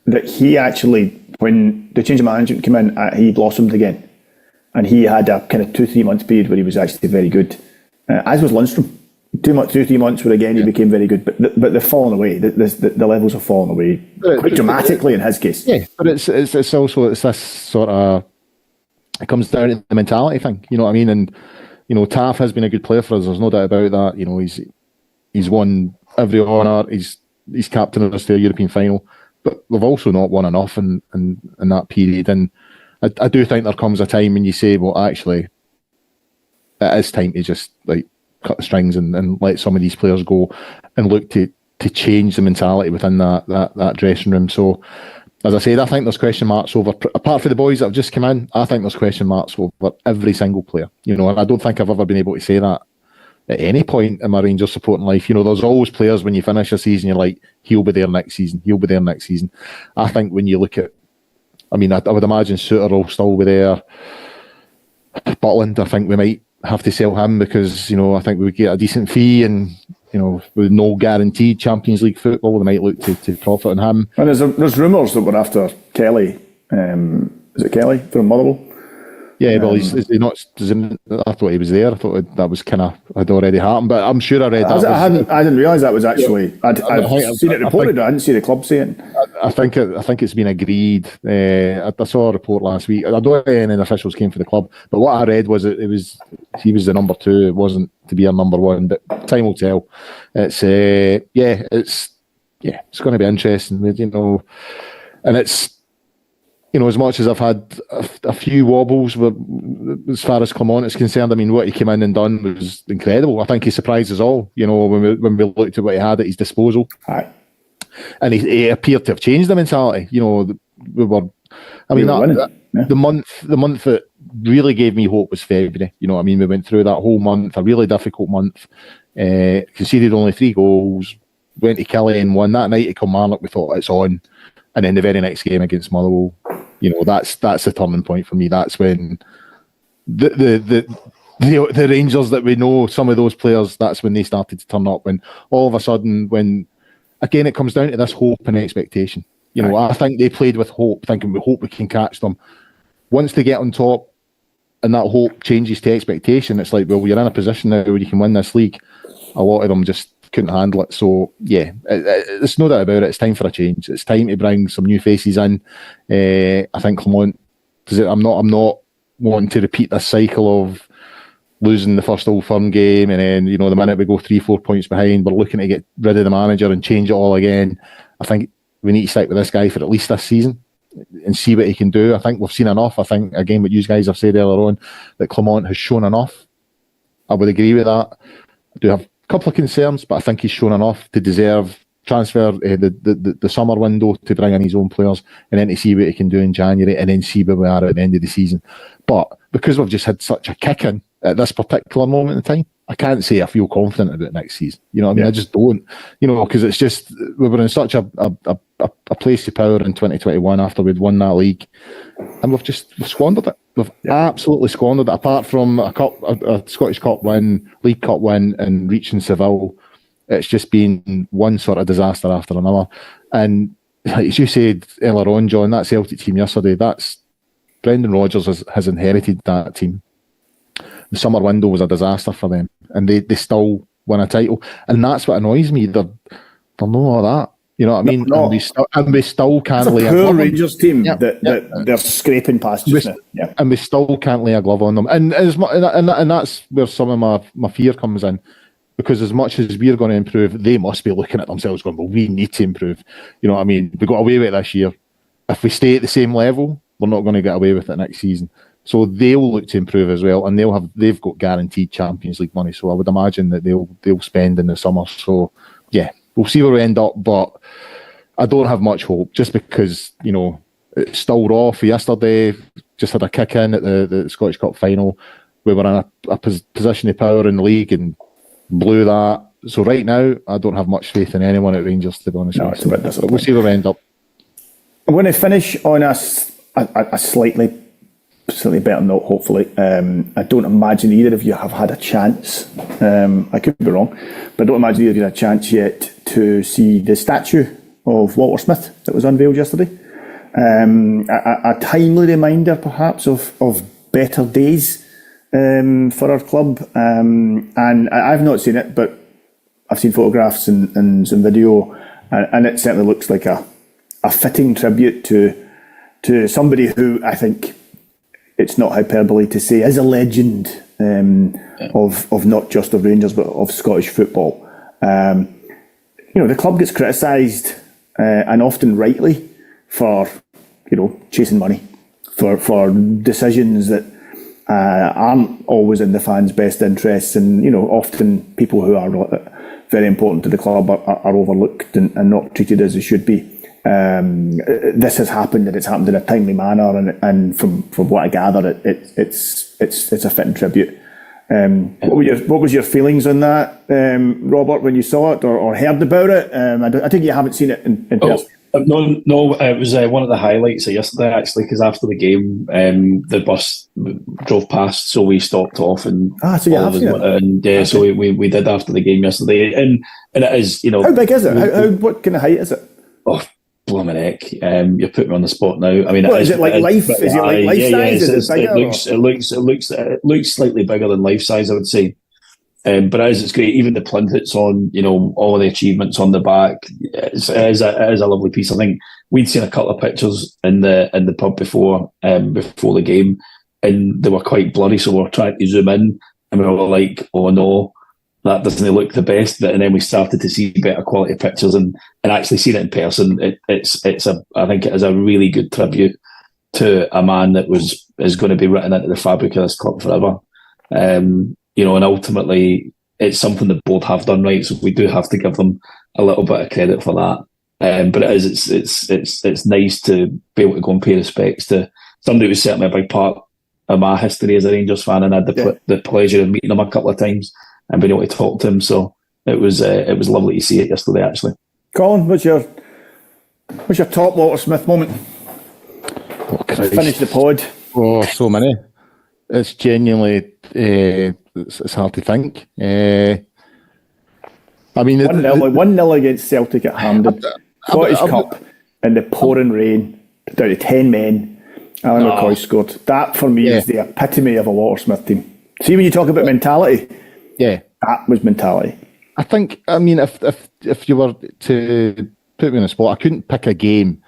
that he actually, when the change of management came in, he blossomed again, and he had a kind of 2-3 month period where he was actually very good, as was Lundstrom. 2-3 months where again he became very good, but they've fallen away. The levels have fallen away quite dramatically in his case. Yeah, but it's also this sort of, it comes down to the mentality thing. You know what I mean? And Taff has been a good player for us. There's no doubt about that. He's won every honour. He's captain us to a European final, but we've also not won enough in that period. And I do think there comes a time when you say, well, actually, it is time to just cut the strings and let some of these players go and look to change the mentality within that dressing room. So, as I said, I think there's question marks over, apart from the boys that have just come in, I think there's question marks over every single player. And I don't think I've ever been able to say that at any point in my Rangers supporting life. There's always players when you finish a season, you're like, he'll be there next season. I think when you look at, I would imagine Suter will still be there. Butland, I think we might have to sell him, because I think we would get a decent fee, and with no guaranteed Champions League football, they might look to profit on him. And there's rumours that we're after Kelly. Is it Kelly from Motherwell? Yeah, well, is he not? I thought he was there. I thought that was had already happened, but I'm sure I read that. I didn't realise that was actually. I've seen it reported. I didn't see the club saying. I think it's been agreed. I saw a report last week. I don't know if any officials came for the club, but what I read was he was the number 2. It wasn't to be a number 1, but time will tell. It's it's going to be interesting, and it's. As much as I've had a few wobbles as far as Clement is concerned, what he came in and done was incredible. I think he surprised us all, when we looked at what he had at his disposal. Aye. And he appeared to have changed the mentality. We were... the month that really gave me hope was February. We went through that whole month, a really difficult month, conceded only 3 goals, went to Kelly and won. That night at Kilmarnock, we thought, it's on. And then the very next game against Motherwell, that's the turning point for me. That's when the Rangers that we know, some of those players, that's when they started to turn up. When all of a sudden, again, it comes down to this hope and expectation. I think they played with hope, thinking we hope we can catch them. Once they get on top and that hope changes to expectation, it's like, well, you're in a position now where you can win this league. A lot of them just couldn't handle it. So yeah, there's no doubt about it. It's time for a change. It's time to bring some new faces in. I think Clement, I'm not wanting to repeat this cycle of losing the first Old Firm game, and then the minute we go 3-4 points behind, we're looking to get rid of the manager and change it all again. I think we need to stick with this guy for at least this season and see what he can do. I think we've seen enough. I think, again, what you guys have said earlier on, that Clement has shown enough. I would agree with that. I do have a couple of concerns, but I think he's shown enough to deserve transfer the summer window to bring in his own players, and then to see what he can do in January, and then see where we are at the end of the season. But because we've just had such a kick in at this particular moment in time, I can't say I feel confident about next season. I just don't. Because it's just, we were in such a place of power in 2021 after we'd won that league, and we've squandered it. We've absolutely squandered it. Apart from a Scottish Cup win, League Cup win, and reaching Seville, it's just been one sort of disaster after another. And as you said earlier on, John, that Celtic team yesterday, that's Brendan Rodgers has inherited that team. The summer window was a disaster for them, and they still win a title, and that's what annoys me. They're not all that. You know what I mean? No. And we still can't lay a poor glove on Rangers team them. that they're scraping past just now. Yeah. And we still can't lay a glove on them. And that's where some of my fear comes in. Because as much as we're going to improve, they must be looking at themselves going, well, we need to improve. You know what I mean? We got away with it this year. If we stay at the same level, we're not going to get away with it next season. So they'll look to improve as well, and they've got guaranteed Champions League money. So I would imagine that they'll spend in the summer. So yeah, we'll see where we end up, but I don't have much hope just because, you know, it's still raw for yesterday. Just had a kick in at the Scottish Cup final. We were in a position of power in the league and blew that. So right now, I don't have much faith in anyone at Rangers, to be honest. No, it's a bit disappointing. We'll see where we end up. I'm going to finish on a slightly better note, hopefully. I don't imagine either of you have had a chance. I could be wrong, but I don't imagine either of you had a chance yet to see the statue of Walter Smith that was unveiled yesterday. A timely reminder, perhaps, of better days for our club. And I've not seen it, but I've seen photographs and some video, and it certainly looks like a fitting tribute to somebody who I think, it's not hyperbole to say, is a legend of not just of Rangers but of Scottish football. You know, the club gets criticised and often rightly for, you know, chasing money, for decisions that aren't always in the fans' best interests, and you know, often people who are very important to the club are overlooked and not treated as they should be. This has happened, and it's happened in a timely manner, and from what I gather, it's a fitting tribute. What was your feelings on that, Robert, when you saw it or heard about it? I think you haven't seen it in person. No, it was one of the highlights of yesterday, actually, because after the game, the bus drove past, so we stopped off and so you have seen it. And yeah, so we did after the game yesterday, and it is, you know, how big is it? What kind of height is it? Oh, blooming heck! You put me on the spot now. I mean, is it like life? Is it like life size? Is it bigger? It looks slightly bigger than life size, I would say. But it's great. Even the plinth that's on, you know, all the achievements on the back. It is a lovely piece. I think we'd seen a couple of pictures in the pub before the game, and they were quite blurry. So we were trying to zoom in, and we were like, "Oh no, that doesn't look the best." And then we started to see better quality pictures and actually seeing it in person. I think it is a really good tribute to a man that is going to be written into the fabric of this club forever. You know, and ultimately, it's something the board have done right, so we do have to give them a little bit of credit for that. But it's nice to be able to go and pay respects to somebody who was certainly a big part of my history as a Rangers fan, and I had the pleasure of meeting him a couple of times and being able to talk to him. So it was lovely to see it yesterday, actually. Colin, what's your top Walter Smith moment? Finish the pod. Oh, so many. It's genuinely it's hard to think. I mean, 1-0 against Celtic at Hampden, Scottish Cup in the pouring rain, down to 10 men. Alan McCoy scored. That for me is the epitome of a Walter Smith team. See, when you talk about mentality, that was mentality. I think. I mean, if you were to put me on the spot, I couldn't pick a game.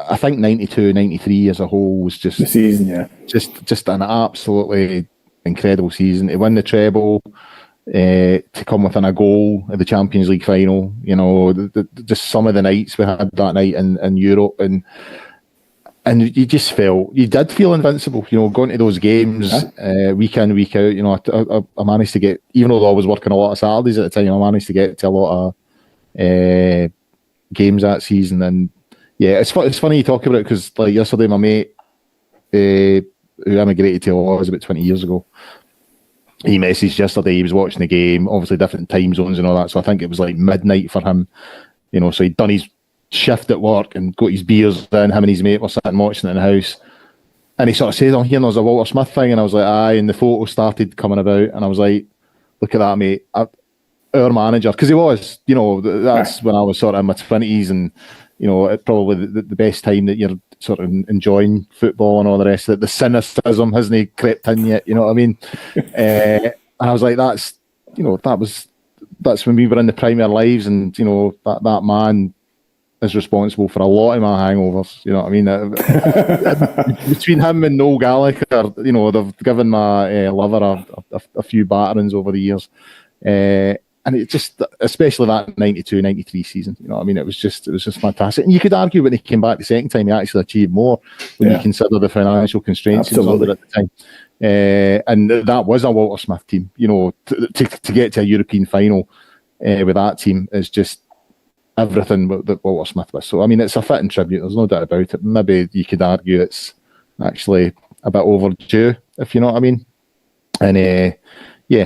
I think 92, 93 as a whole was just the season, just an absolutely incredible season. To win the treble, to come within a goal at the Champions League final, you know, just some of the nights we had that night in Europe, and you just did feel invincible, you know, going to those games week in, week out. You know, I managed to get, even though I was working a lot of Saturdays at the time, I managed to get to a lot of games that season. And yeah, it's funny you talk about it, because like yesterday, my mate, who emigrated to Oz about 20 years ago, he messaged yesterday. He was watching the game, obviously different time zones and all that. So I think it was like midnight for him, you know. So he'd done his shift at work and got his beers in. Him and his mate were sitting watching it in the house, and he sort of said, "Oh, here there's a Walter Smith thing," and I was like, "Aye." And the photos started coming about, and I was like, "Look at that, mate." Our manager, because he was, you know, that's when I was sort of in my 20s, and you know, it's probably the best time that you're sort of enjoying football and all the rest of it. The cynicism hasn't crept in yet, you know what I mean? And I was like, that's when we were in the prime of our lives, and that man is responsible for a lot of my hangovers. You know what I mean? Between him and Noel Gallagher, they've given my liver a few batterings over the years. And it just, especially that 92-93 season, it was just fantastic. And you could argue when he came back the second time, he actually achieved more when you consider the financial constraints he was under at the time. And that was a Walter Smith team. To get to a European final with that team is just everything that Walter Smith was. So, it's a fitting tribute. There's no doubt about it. Maybe you could argue it's actually a bit overdue, if you know what I mean. And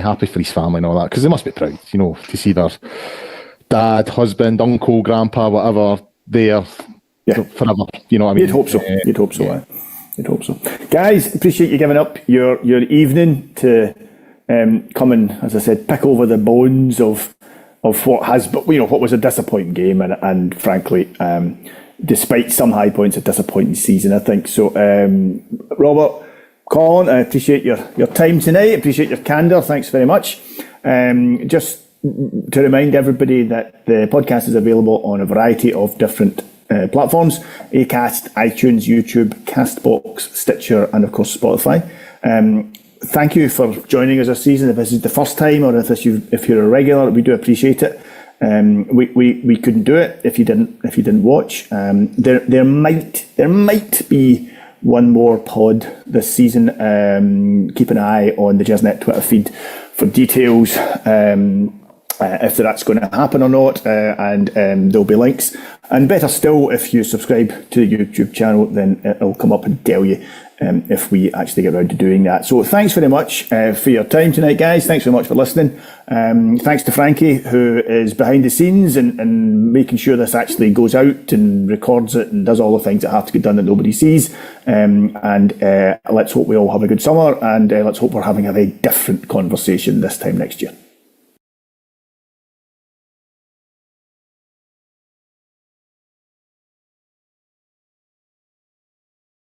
happy for his family and all that, because they must be proud, to see their dad, husband, uncle, grandpa, whatever, there forever. You know what I mean? You'd hope so. You'd hope so. Yeah. You'd hope so. Guys, appreciate you giving up your evening to come and, as I said, pick over the bones of what was a disappointing game and frankly, despite some high points, a disappointing season, I think. So, Robert, Colin, I appreciate your time tonight. I appreciate your candour. Thanks very much. Just to remind everybody that the podcast is available on a variety of different platforms: Acast, iTunes, YouTube, Castbox, Stitcher, and of course Spotify. Thank you for joining us this season. If this is the first time, or if you're a regular, we do appreciate it. We couldn't do it if you didn't watch. There might be one more pod this season. Keep an eye on the Gersnet Twitter feed for details if that's going to happen or not, and there'll be links. And better still, if you subscribe to the YouTube channel, then it'll come up and tell you if we actually get around to doing that. So thanks very much for your time tonight, guys. Thanks very much for listening. Thanks to Frankie, who is behind the scenes and making sure this actually goes out and records it and does all the things that have to get done that nobody sees. And let's hope we all have a good summer, and let's hope we're having a very different conversation this time next year.